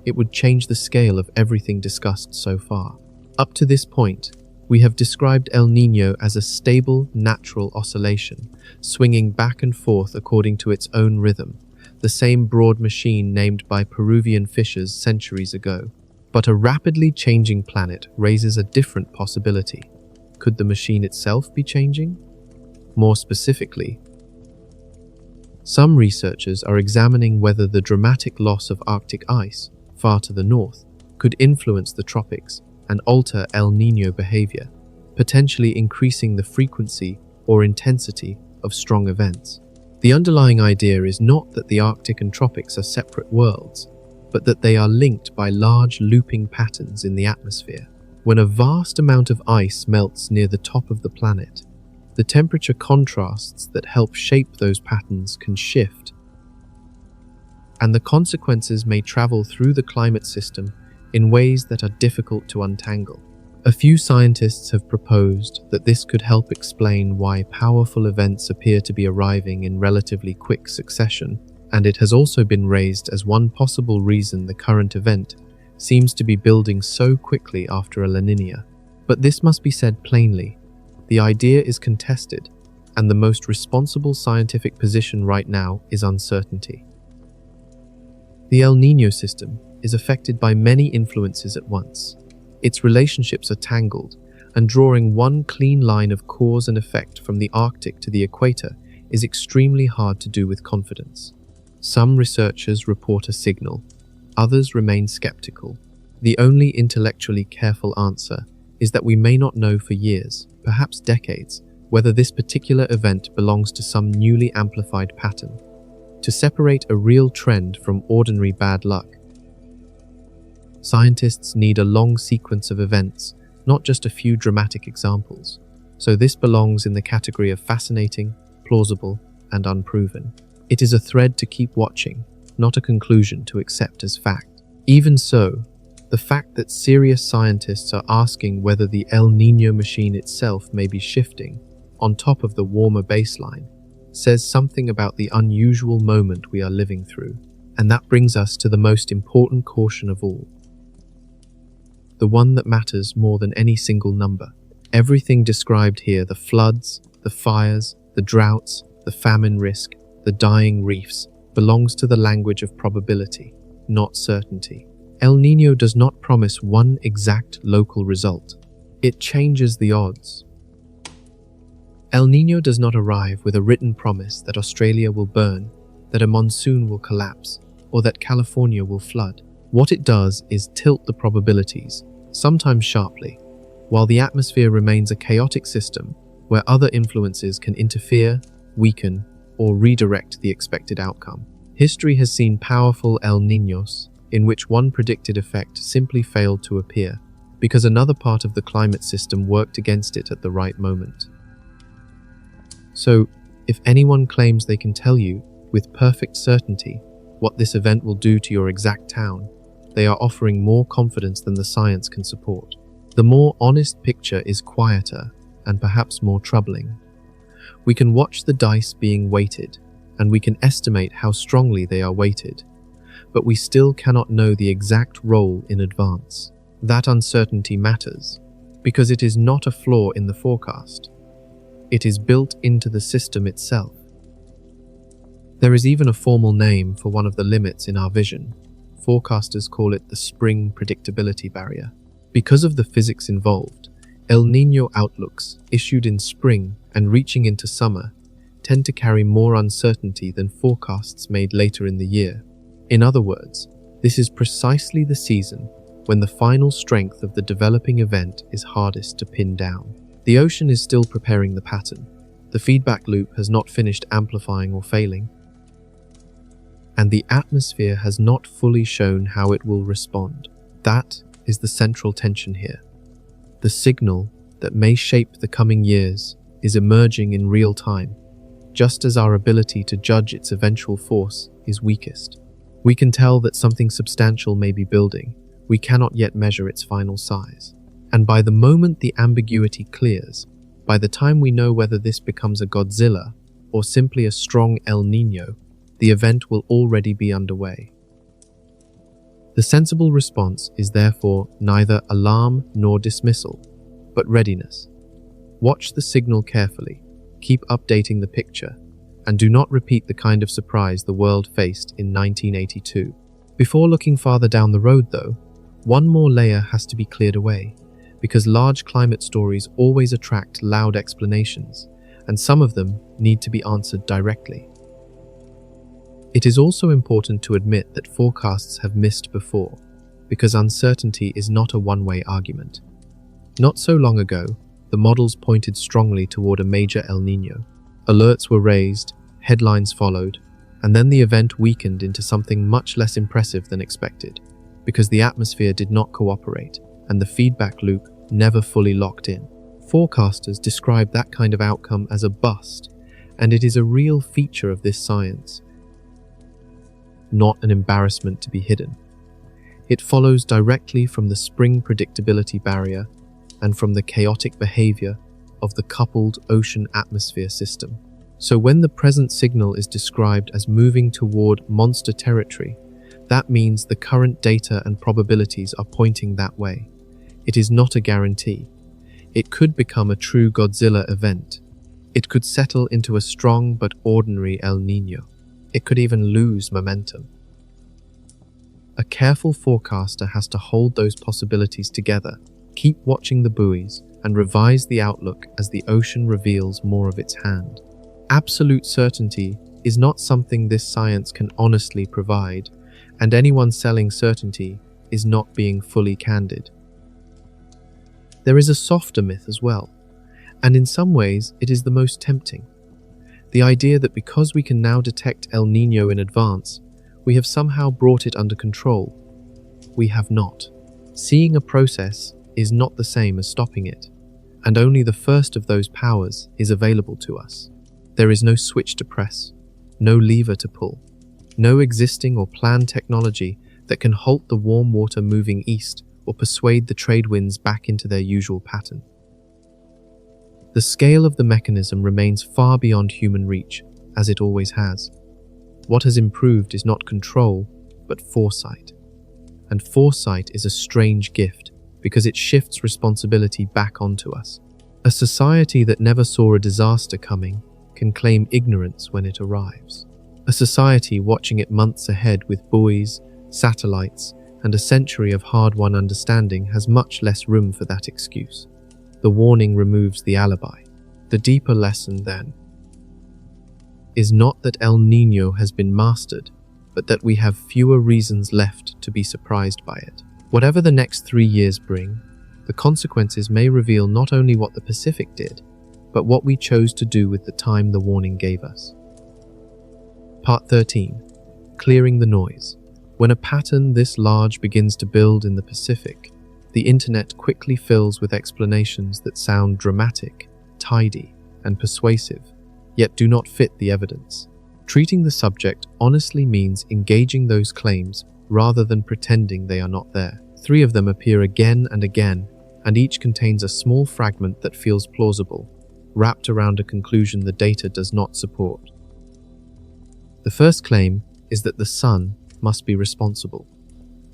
it would change the scale of everything discussed so far. Up to this point, We have described El Niño as a stable, natural oscillation, swinging back and forth according to its own rhythm, the same broad machine named by Peruvian fishers centuries ago. But a rapidly changing planet raises a different possibility. Could the machine itself be changing? More specifically, some researchers are examining whether the dramatic loss of Arctic ice, far to the north, could influence the tropics and alter El Niño behavior, potentially increasing the frequency or intensity of strong events. The underlying idea is not that the Arctic and tropics are separate worlds, but that they are linked by large looping patterns in the atmosphere. When a vast amount of ice melts near the top of the planet, the temperature contrasts that help shape those patterns can shift, and the consequences may travel through the climate system in ways that are difficult to untangle. A few scientists have proposed that this could help explain why powerful events appear to be arriving in relatively quick succession, and it has also been raised as one possible reason the current event seems to be building so quickly after a La Niña. But this must be said plainly. The idea is contested, and the most responsible scientific position right now is uncertainty. The El Niño system is affected by many influences at once. Its relationships are tangled, and drawing one clean line of cause and effect from the Arctic to the equator is extremely hard to do with confidence. Some researchers report a signal, others remain skeptical. The only intellectually careful answer is that we may not know for years, perhaps decades, whether this particular event belongs to some newly amplified pattern. To separate a real trend from ordinary bad luck, scientists need a long sequence of events, not just a few dramatic examples. So this belongs in the category of fascinating, plausible, and unproven. It is a thread to keep watching, not a conclusion to accept as fact. Even so, the fact that serious scientists are asking whether the El Niño machine itself may be shifting, on top of the warmer baseline, says something about the unusual moment we are living through. And that brings us to the most important caution of all. The one that matters more than any single number. Everything described here, the floods, the fires, the droughts, the famine risk, the dying reefs, belongs to the language of probability, not certainty. El Niño does not promise one exact local result. It changes the odds. El Niño does not arrive with a written promise that Australia will burn, that a monsoon will collapse, or that California will flood. What it does is tilt the probabilities, sometimes sharply, while the atmosphere remains a chaotic system where other influences can interfere, weaken, or redirect the expected outcome. History has seen powerful El Niños in which one predicted effect simply failed to appear because another part of the climate system worked against it at the right moment. So, if anyone claims they can tell you with perfect certainty what this event will do to your exact town, they are offering more confidence than the science can support. The more honest picture is quieter and perhaps more troubling. We can watch the dice being weighted, and we can estimate how strongly they are weighted, but we still cannot know the exact role in advance. That uncertainty matters, because it is not a flaw in the forecast. It is built into the system itself. There is even a formal name for one of the limits in our vision. Forecasters call it the spring predictability barrier. Because of the physics involved, El Niño outlooks, issued in spring and reaching into summer, tend to carry more uncertainty than forecasts made later in the year. In other words, this is precisely the season when the final strength of the developing event is hardest to pin down. The ocean is still preparing the pattern. The feedback loop has not finished amplifying or failing, and the atmosphere has not fully shown how it will respond. That is the central tension here. The signal that may shape the coming years is emerging in real time, just as our ability to judge its eventual force is weakest. We can tell that something substantial may be building. We cannot yet measure its final size. And by the moment the ambiguity clears, by the time we know whether this becomes a Godzilla or simply a strong El Niño, the event will already be underway. The sensible response is therefore neither alarm nor dismissal, but readiness. Watch the signal carefully, keep updating the picture, and do not repeat the kind of surprise the world faced in 1982. Before looking farther down the road though, one more layer has to be cleared away, because large climate stories always attract loud explanations, and some of them need to be answered directly. It is also important to admit that forecasts have missed before, because uncertainty is not a one-way argument. Not so long ago, the models pointed strongly toward a major El Niño. Alerts were raised, headlines followed, and then the event weakened into something much less impressive than expected, because the atmosphere did not cooperate and the feedback loop never fully locked in. Forecasters describe that kind of outcome as a bust, and it is a real feature of this science, not an embarrassment to be hidden. It follows directly from the spring predictability barrier and from the chaotic behavior of the coupled ocean-atmosphere system. So when the present signal is described as moving toward monster territory, that means the current data and probabilities are pointing that way. It is not a guarantee. It could become a true Godzilla event. It could settle into a strong but ordinary El Niño. It could even lose momentum. A careful forecaster has to hold those possibilities together, keep watching the buoys, and revise the outlook as the ocean reveals more of its hand. Absolute certainty is not something this science can honestly provide, and anyone selling certainty is not being fully candid. There is a softer myth as well, and in some ways it is the most tempting. The idea that because we can now detect El Niño in advance, we have somehow brought it under control. We have not. Seeing a process is not the same as stopping it, and only the first of those powers is available to us. There is no switch to press, no lever to pull, no existing or planned technology that can halt the warm water moving east or persuade the trade winds back into their usual pattern. The scale of the mechanism remains far beyond human reach, as it always has. What has improved is not control, but foresight. And foresight is a strange gift, because it shifts responsibility back onto us. A society that never saw a disaster coming can claim ignorance when it arrives. A society watching it months ahead with buoys, satellites, and a century of hard-won understanding has much less room for that excuse. The warning removes the alibi. The deeper lesson, then, is not that El Niño has been mastered, but that we have fewer reasons left to be surprised by it. Whatever the next 3 years bring, the consequences may reveal not only what the Pacific did, but what we chose to do with the time the warning gave us. Part 13. Clearing the noise. When a pattern this large begins to build in the Pacific, the internet quickly fills with explanations that sound dramatic, tidy, and persuasive, yet do not fit the evidence. Treating the subject honestly means engaging those claims rather than pretending they are not there. 3 of them appear again and again, and each contains a small fragment that feels plausible, wrapped around a conclusion the data does not support. The first claim is that the sun must be responsible.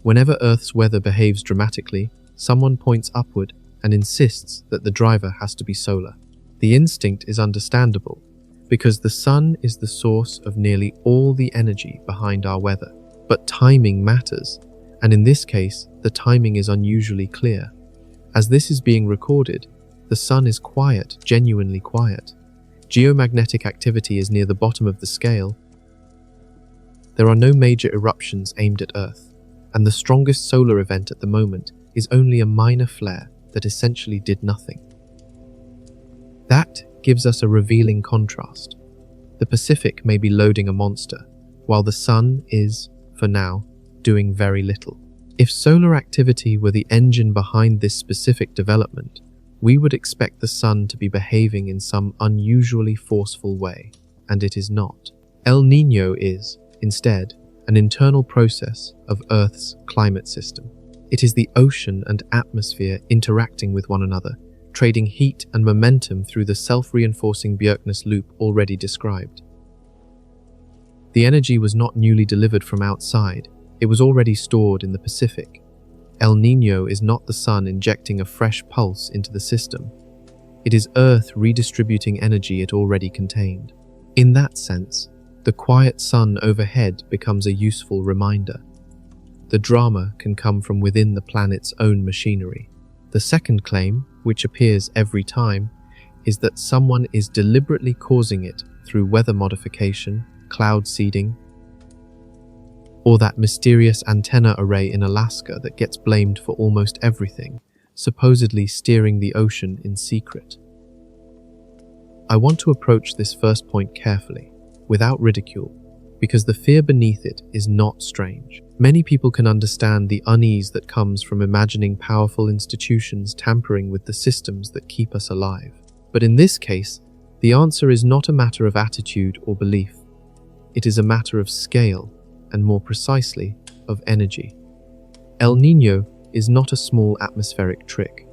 Whenever Earth's weather behaves dramatically, someone points upward and insists that the driver has to be solar. The instinct is understandable, because the sun is the source of nearly all the energy behind our weather. But timing matters, and in this case, the timing is unusually clear. As this is being recorded, the sun is quiet, genuinely quiet. Geomagnetic activity is near the bottom of the scale. There are no major eruptions aimed at Earth, and the strongest solar event at the moment is only a minor flare that essentially did nothing. That gives us a revealing contrast. The Pacific may be loading a monster, while the sun is, for now, doing very little. If solar activity were the engine behind this specific development, we would expect the sun to be behaving in some unusually forceful way, and it is not. El Niño is, instead, an internal process of Earth's climate system. It is the ocean and atmosphere interacting with one another, trading heat and momentum through the self-reinforcing Bjerknes loop already described. The energy was not newly delivered from outside, it was already stored in the Pacific. El Niño is not the sun injecting a fresh pulse into the system. It is Earth redistributing energy it already contained. In that sense, the quiet sun overhead becomes a useful reminder. The drama can come from within the planet's own machinery. The second claim, which appears every time, is that someone is deliberately causing it through weather modification, cloud seeding, or that mysterious antenna array in Alaska that gets blamed for almost everything, supposedly steering the ocean in secret. I want to approach this first point carefully, without ridicule, because the fear beneath it is not strange. Many people can understand the unease that comes from imagining powerful institutions tampering with the systems that keep us alive. But in this case, the answer is not a matter of attitude or belief. It is a matter of scale, and more precisely, of energy. El Niño is not a small atmospheric trick.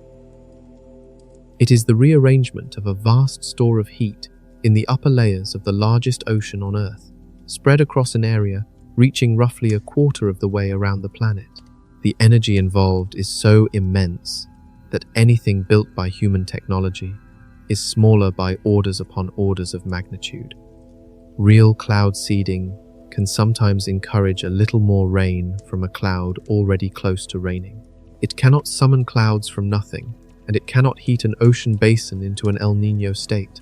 It is the rearrangement of a vast store of heat in the upper layers of the largest ocean on Earth, spread across an area reaching roughly a quarter of the way around the planet. The energy involved is so immense that anything built by human technology is smaller by orders upon orders of magnitude. Real cloud seeding can sometimes encourage a little more rain from a cloud already close to raining. It cannot summon clouds from nothing, and it cannot heat an ocean basin into an El Niño state.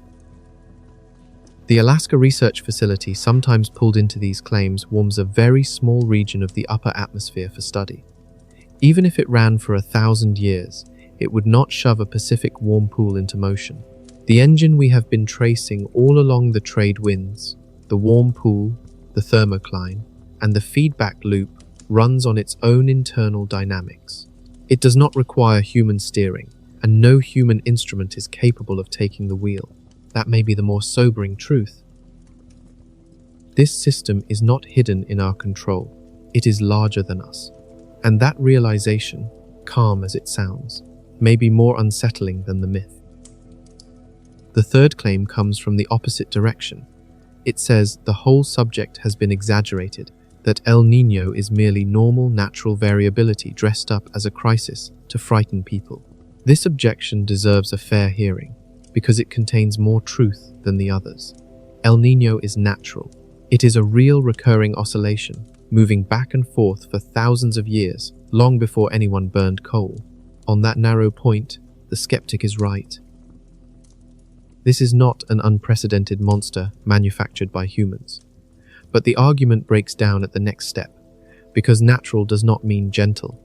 The Alaska Research Facility, sometimes pulled into these claims, warms a very small region of the upper atmosphere for study. Even if it ran for 1,000 years, it would not shove a Pacific warm pool into motion. The engine we have been tracing all along the trade winds, the warm pool, the thermocline, and the feedback loop runs on its own internal dynamics. It does not require human steering, and no human instrument is capable of taking the wheel. That may be the more sobering truth. This system is not hidden in our control. It is larger than us. And that realization, calm as it sounds, may be more unsettling than the myth. The third claim comes from the opposite direction. It says the whole subject has been exaggerated, that El Niño is merely normal natural variability dressed up as a crisis to frighten people. This objection deserves a fair hearing, because it contains more truth than the others. El Niño is natural. It is a real recurring oscillation, moving back and forth for thousands of years, long before anyone burned coal. On that narrow point, the skeptic is right. This is not an unprecedented monster manufactured by humans. But the argument breaks down at the next step, because natural does not mean gentle,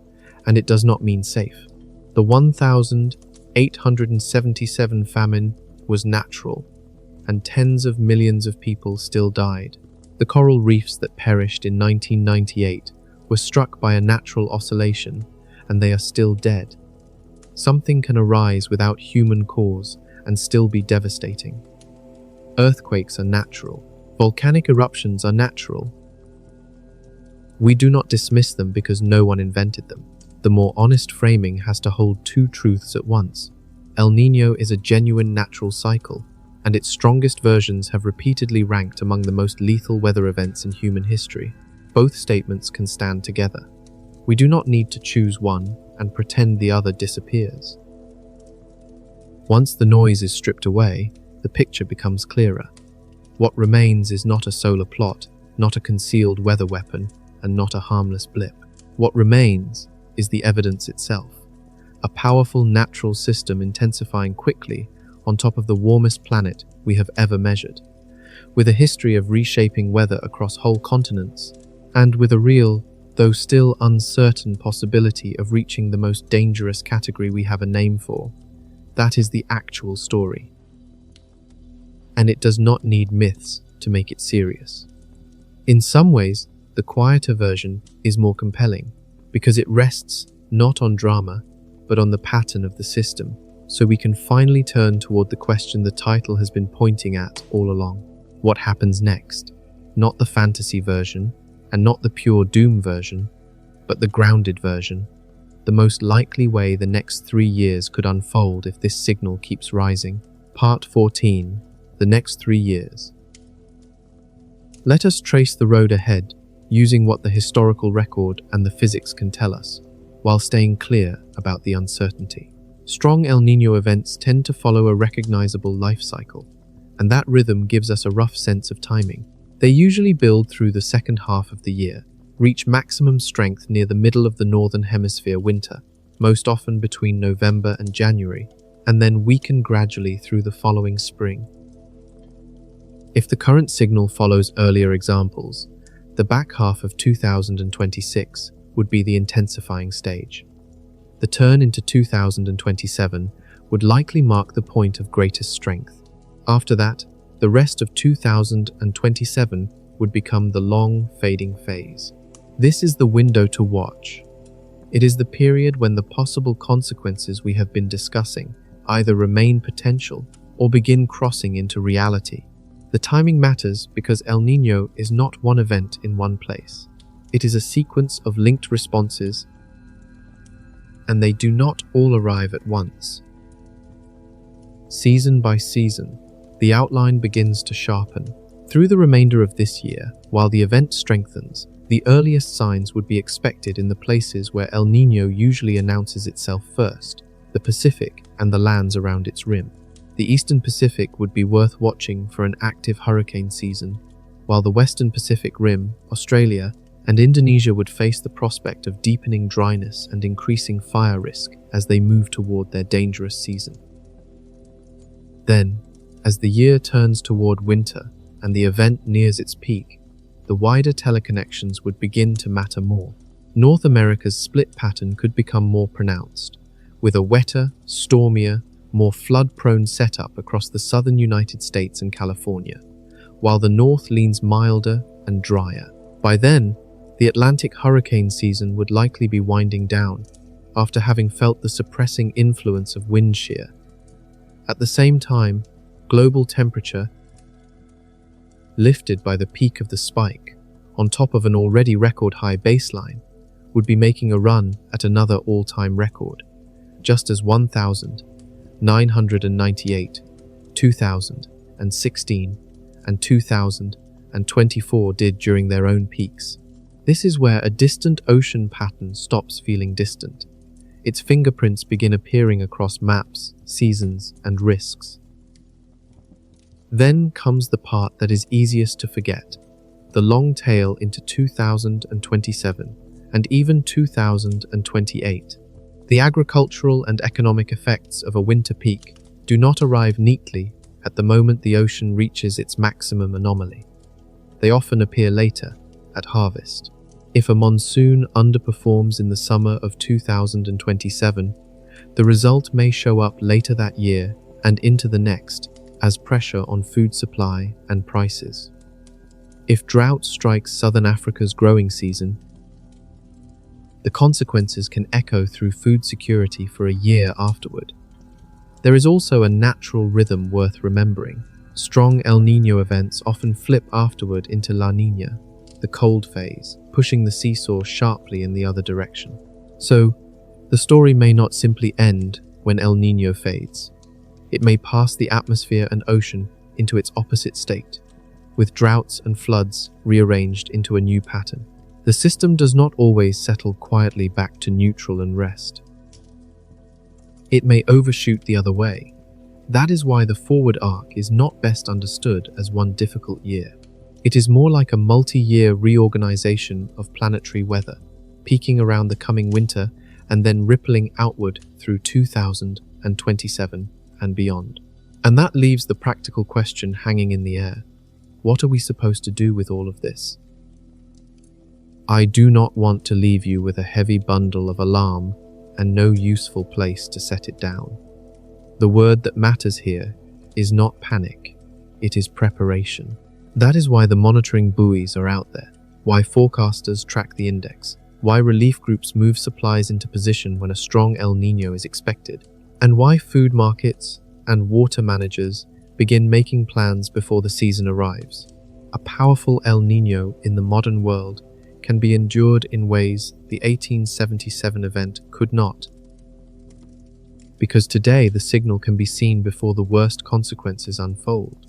and it does not mean safe. The 1,877 famine was natural, and tens of millions of people still died. The coral reefs that perished in 1998 were struck by a natural oscillation, and they are still dead. Something can arise without human cause and still be devastating. Earthquakes are natural. Volcanic eruptions are natural. We do not dismiss them because no one invented them. The more honest framing has to hold two truths at once. El Niño is a genuine natural cycle, and its strongest versions have repeatedly ranked among the most lethal weather events in human history. Both statements can stand together. We do not need to choose one and pretend the other disappears. Once the noise is stripped away, the picture becomes clearer. What remains is not a solar plot, not a concealed weather weapon, and not a harmless blip. What remains is the evidence itself, a powerful natural system intensifying quickly on top of the warmest planet we have ever measured, with a history of reshaping weather across whole continents, and with a real, though still uncertain possibility of reaching the most dangerous category we have a name for. That is the actual story. And it does not need myths to make it serious. In some ways, the quieter version is more compelling, because it rests not on drama, but on the pattern of the system, so we can finally turn toward the question the title has been pointing at all along. What happens next? Not the fantasy version, and not the pure doom version, but the grounded version, the most likely way the next 3 years could unfold if this signal keeps rising. Part 14. The next 3 years. Let us trace the road ahead, using what the historical record and the physics can tell us. while staying clear about the uncertainty. Strong El Niño events tend to follow a recognizable life cycle, and that rhythm gives us a rough sense of timing. They usually build through the second half of the year, reach maximum strength near the middle of the Northern Hemisphere winter, most often between November and January, and then weaken gradually through the following spring. If the current signal follows earlier examples, the back half of 2026 would be the intensifying stage. The turn into 2027 would likely mark the point of greatest strength. After that, the rest of 2027 would become the long, fading phase. This is the window to watch. It is the period when the possible consequences we have been discussing either remain potential or begin crossing into reality. The timing matters because El Niño is not one event in one place. It is a sequence of linked responses, and they do not all arrive at once. Season by season, the outline begins to sharpen. Through the remainder of this year, while the event strengthens, the earliest signs would be expected in the places where El Niño usually announces itself first, the Pacific and the lands around its rim. The Eastern Pacific would be worth watching for an active hurricane season, while the Western Pacific Rim, Australia, and Indonesia would face the prospect of deepening dryness and increasing fire risk as they move toward their dangerous season. Then, as the year turns toward winter and the event nears its peak, the wider teleconnections would begin to matter more. North America's split pattern could become more pronounced, with a wetter, stormier, more flood-prone setup across the southern United States and California, while the north leans milder and drier. By then, the Atlantic hurricane season would likely be winding down after having felt the suppressing influence of wind shear. At the same time, global temperature, lifted by the peak of the spike, on top of an already record-high baseline, would be making a run at another all-time record, just as 1998, 2016, and 2024 did during their own peaks. This is where a distant ocean pattern stops feeling distant. Its fingerprints begin appearing across maps, seasons, and risks. Then comes the part that is easiest to forget, the long tail into 2027 and even 2028. The agricultural and economic effects of a winter peak do not arrive neatly at the moment the ocean reaches its maximum anomaly. They often appear later, at harvest. If a monsoon underperforms in the summer of 2027, the result may show up later that year and into the next as pressure on food supply and prices. If drought strikes southern Africa's growing season, the consequences can echo through food security for a year afterward. There is also a natural rhythm worth remembering. Strong El Niño events often flip afterward into La Niña, the cold phase, pushing the seesaw sharply in the other direction. So, the story may not simply end when El Niño fades. It may pass the atmosphere and ocean into its opposite state, with droughts and floods rearranged into a new pattern. The system does not always settle quietly back to neutral and rest. It may overshoot the other way. That is why the forward arc is not best understood as one difficult year. It is more like a multi-year reorganization of planetary weather, peaking around the coming winter and then rippling outward through 2027 and beyond. And that leaves the practical question hanging in the air. What are we supposed to do with all of this? I do not want to leave you with a heavy bundle of alarm and no useful place to set it down. The word that matters here is not panic, it is preparation. That is why the monitoring buoys are out there, why forecasters track the index, why relief groups move supplies into position when a strong El Niño is expected, and why food markets and water managers begin making plans before the season arrives. A powerful El Niño in the modern world can be endured in ways the 1877 event could not. Because today the signal can be seen before the worst consequences unfold.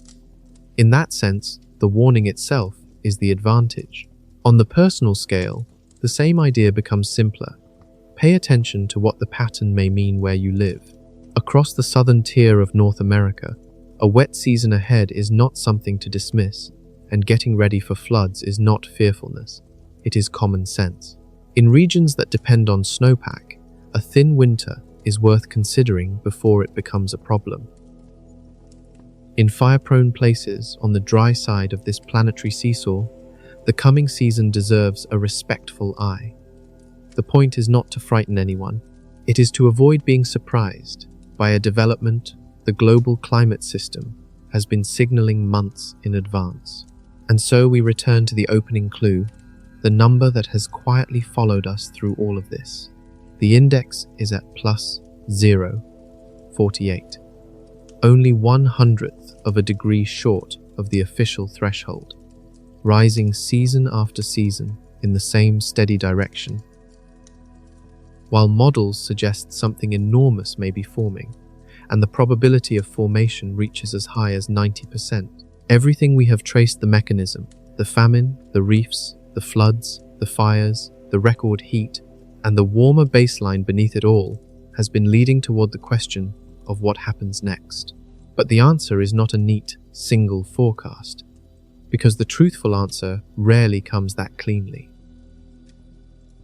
In that sense, the warning itself is the advantage. On the personal scale, the same idea becomes simpler. Pay attention to what the pattern may mean where you live. Across the southern tier of North America, a wet season ahead is not something to dismiss, and getting ready for floods is not fearfulness. It is common sense. In regions that depend on snowpack, a thin winter is worth considering before it becomes a problem. In fire-prone places on the dry side of this planetary seesaw, the coming season deserves a respectful eye. The point is not to frighten anyone. It is to avoid being surprised by a development the global climate system has been signaling months in advance. And so we return to the opening clue, the number that has quietly followed us through all of this. The index is at plus 0.48, only 1/100th of a degree short of the official threshold, rising season after season in the same steady direction. While models suggest something enormous may be forming, and the probability of formation reaches as high as 90%, everything we have traced the mechanism, the famine, the reefs, the floods, the fires, the record heat, and the warmer baseline beneath it all, has been leading toward the question of what happens next. But the answer is not a neat, single forecast, because the truthful answer rarely comes that cleanly.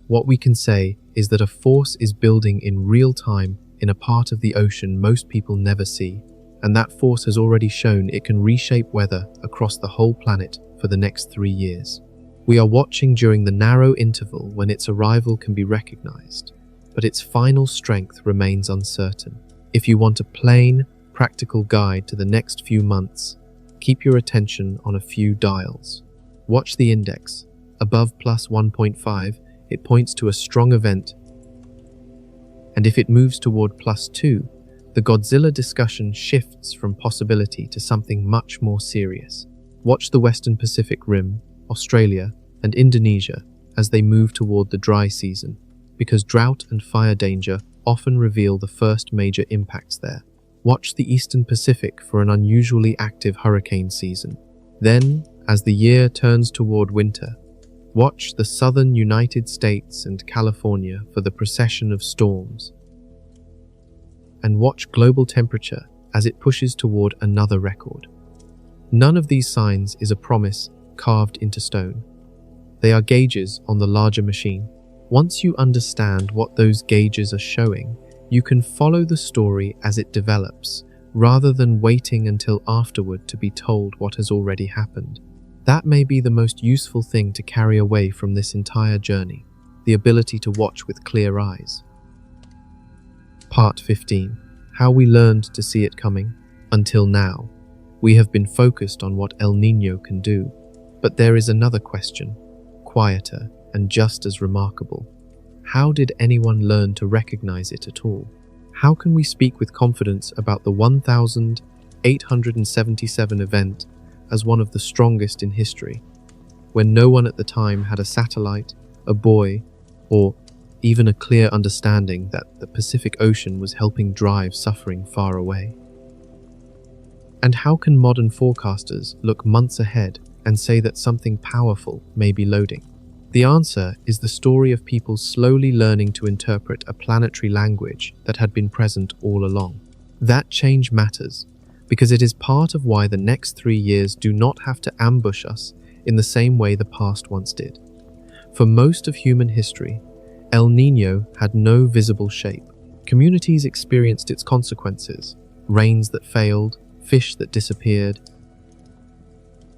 What we can say is that a force is building in real time in a part of the ocean most people never see, and that force has already shown it can reshape weather across the whole planet for the next 3 years. We are watching during the narrow interval when its arrival can be recognized, but its final strength remains uncertain. If you want a plain, practical guide to the next few months, keep your attention on a few dials. Watch the index. Above plus 1.5, it points to a strong event, and if it moves toward plus 2, the Godzilla discussion shifts from possibility to something much more serious. Watch the Western Pacific Rim, Australia, and Indonesia as they move toward the dry season, because drought and fire danger often reveal the first major impacts there. Watch the Eastern Pacific for an unusually active hurricane season. Then, as the year turns toward winter, watch the southern United States and California for the procession of storms. And watch global temperature as it pushes toward another record. None of these signs is a promise carved into stone. They are gauges on the larger machine. Once you understand what those gauges are showing, you can follow the story as it develops, rather than waiting until afterward to be told what has already happened. That may be the most useful thing to carry away from this entire journey, the ability to watch with clear eyes. Part 15. How we learned to see it coming. Until now, we have been focused on what El Niño can do, but there is another question, quieter and just as remarkable. How did anyone learn to recognize it at all? How can we speak with confidence about the 1877 event as one of the strongest in history, when no one at the time had a satellite, a buoy, or even a clear understanding that the Pacific Ocean was helping drive suffering far away? And how can modern forecasters look months ahead and say that something powerful may be loading? The answer is the story of people slowly learning to interpret a planetary language that had been present all along. That change matters, because it is part of why the next 3 years do not have to ambush us in the same way the past once did. For most of human history, El Niño had no visible shape. Communities experienced its consequences: rains that failed, fish that disappeared,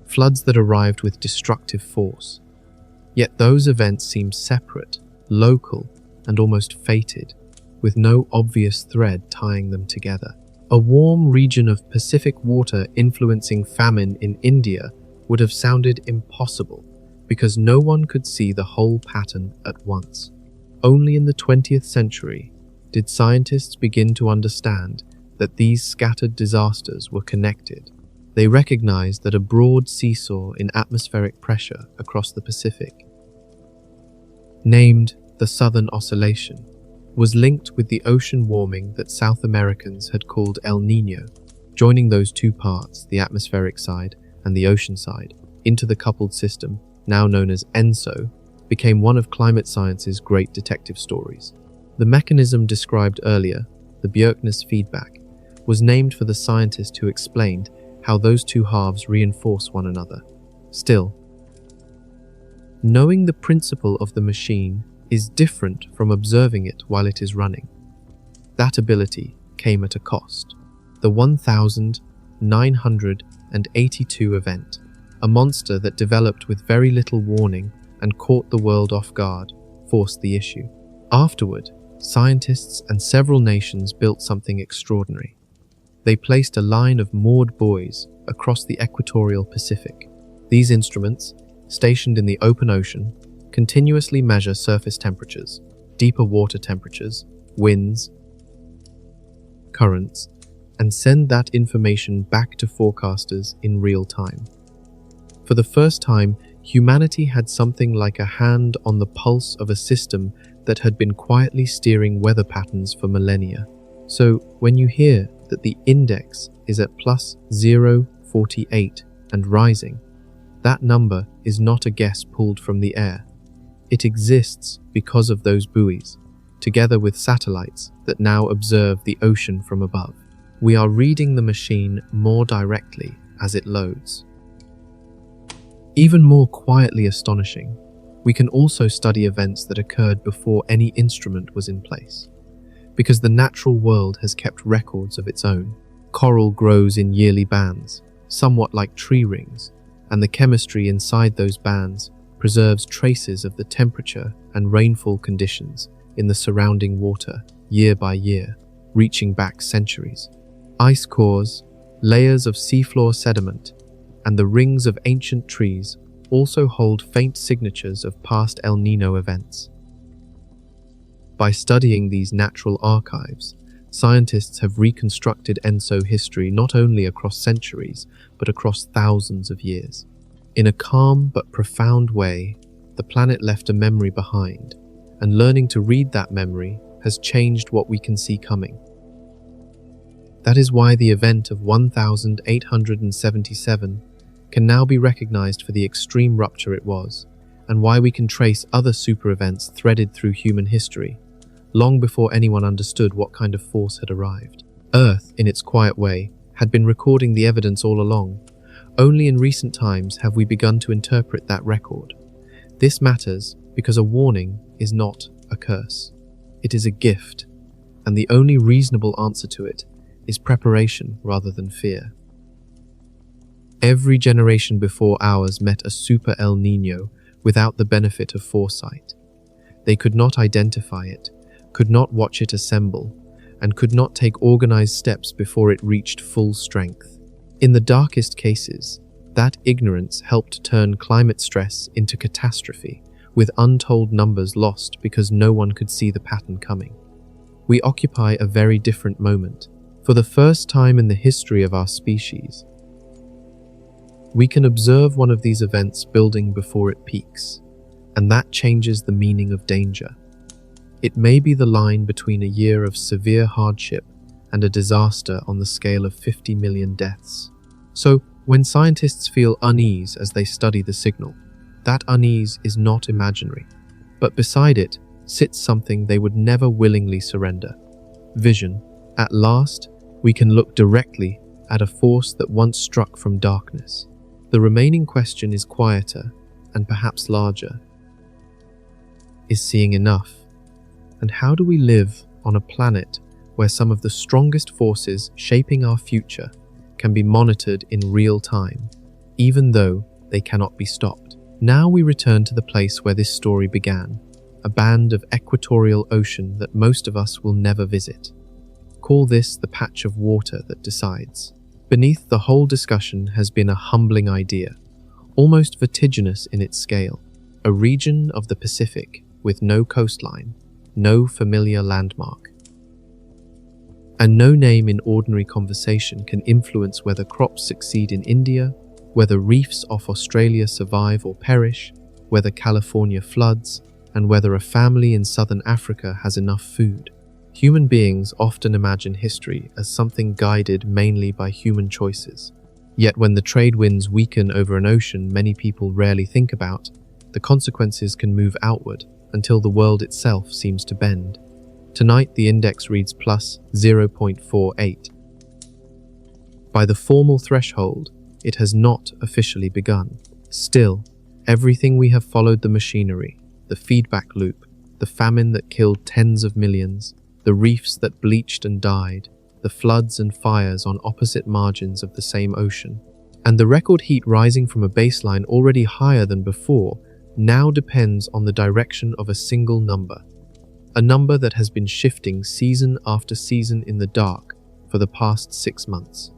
floods that arrived with destructive force. Yet those events seemed separate, local, and almost fated, with no obvious thread tying them together. A warm region of Pacific water influencing famine in India would have sounded impossible, because no one could see the whole pattern at once. Only in the 20th century did scientists begin to understand that these scattered disasters were connected. They recognized that a broad seesaw in atmospheric pressure across the Pacific, named the Southern Oscillation, was linked with the ocean warming that South Americans had called El Niño. Joining those two parts, the atmospheric side and the ocean side, into the coupled system, now known as ENSO, became one of climate science's great detective stories. The mechanism described earlier, the Bjerknes feedback, was named for the scientist who explained how those two halves reinforce one another. Still, knowing the principle of the machine is different from observing it while it is running. That ability came at a cost. The 1982 event, a monster that developed with very little warning and caught the world off guard, forced the issue. Afterward, scientists and several nations built something extraordinary. They placed a line of moored buoys across the equatorial Pacific. These instruments, stationed in the open ocean, continuously measure surface temperatures, deeper water temperatures, winds, currents, and send that information back to forecasters in real time. For the first time, humanity had something like a hand on the pulse of a system that had been quietly steering weather patterns for millennia. So, when you hear that the index is at plus 0.48 and rising, that number is not a guess pulled from the air. It exists because of those buoys, together with satellites that now observe the ocean from above. We are reading the machine more directly as it loads. Even more quietly astonishing, we can also study events that occurred before any instrument was in place. Because the natural world has kept records of its own. Coral grows in yearly bands, somewhat like tree rings, and the chemistry inside those bands preserves traces of the temperature and rainfall conditions in the surrounding water year by year, reaching back centuries. Ice cores, layers of seafloor sediment, and the rings of ancient trees also hold faint signatures of past El Niño events. By studying these natural archives, scientists have reconstructed ENSO history not only across centuries, but across thousands of years. In a calm but profound way, the planet left a memory behind, and learning to read that memory has changed what we can see coming. That is why the event of 1877 can now be recognized for the extreme rupture it was, and why we can trace other super events threaded through human history, long before anyone understood what kind of force had arrived. Earth, in its quiet way, had been recording the evidence all along. Only in recent times have we begun to interpret that record. This matters because a warning is not a curse. It is a gift, and the only reasonable answer to it is preparation rather than fear. Every generation before ours met a super El Niño without the benefit of foresight. They could not identify it, could not watch it assemble, and could not take organized steps before it reached full strength. In the darkest cases, that ignorance helped turn climate stress into catastrophe, with untold numbers lost because no one could see the pattern coming. We occupy a very different moment. For the first time in the history of our species, we can observe one of these events building before it peaks, and that changes the meaning of danger. It may be the line between a year of severe hardship and a disaster on the scale of 50 million deaths. So, when scientists feel unease as they study the signal, that unease is not imaginary, but beside it sits something they would never willingly surrender: vision. At last, we can look directly at a force that once struck from darkness. The remaining question is quieter and perhaps larger. Is seeing enough? And how do we live on a planet where some of the strongest forces shaping our future can be monitored in real time, even though they cannot be stopped? Now we return to the place where this story began, a band of equatorial ocean that most of us will never visit. Call this the patch of water that decides. Beneath the whole discussion has been a humbling idea, almost vertiginous in its scale, a region of the Pacific with no coastline, no familiar landmark. And no name in ordinary conversation can influence whether crops succeed in India, whether reefs off Australia survive or perish, whether California floods, and whether a family in southern Africa has enough food. Human beings often imagine history as something guided mainly by human choices. Yet when the trade winds weaken over an ocean many people rarely think about, the consequences can move outward until the world itself seems to bend. Tonight, the index reads plus 0.48. By the formal threshold, it has not officially begun. Still, everything we have followed, the machinery, the feedback loop, the famine that killed tens of millions, the reefs that bleached and died, the floods and fires on opposite margins of the same ocean, and the record heat rising from a baseline already higher than before, now depends on the direction of a single number. A number that has been shifting season after season in the dark for the past 6 months.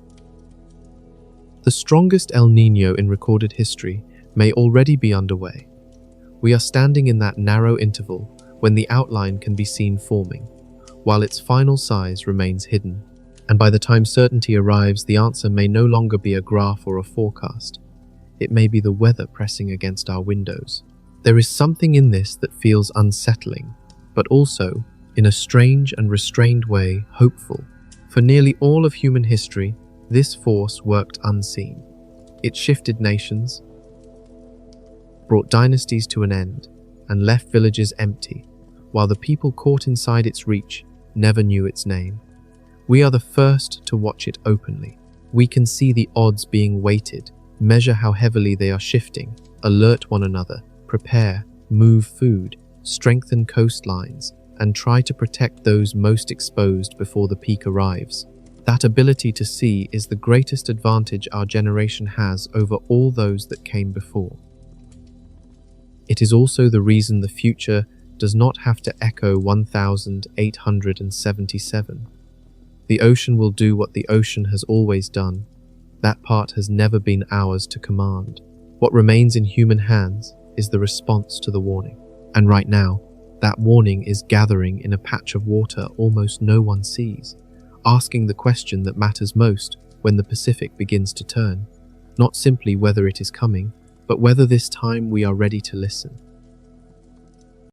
The strongest El Niño in recorded history may already be underway. We are standing in that narrow interval when the outline can be seen forming, while its final size remains hidden. And by the time certainty arrives, the answer may no longer be a graph or a forecast. It may be the weather pressing against our windows. There is something in this that feels unsettling, but also, in a strange and restrained way, hopeful. For nearly all of human history, this force worked unseen. It shifted nations, brought dynasties to an end, and left villages empty, while the people caught inside its reach never knew its name. We are the first to watch it openly. We can see the odds being weighted, measure how heavily they are shifting, alert one another, prepare, move food, strengthen coastlines, and try to protect those most exposed before the peak arrives. That ability to see is the greatest advantage our generation has over all those that came before. It is also the reason the future does not have to echo 1877. The ocean will do what the ocean has always done. That part has never been ours to command. What remains in human hands is the response to the warning. And right now, that warning is gathering in a patch of water almost no one sees, asking the question that matters most when the Pacific begins to turn. Not simply whether it is coming, but whether this time we are ready to listen.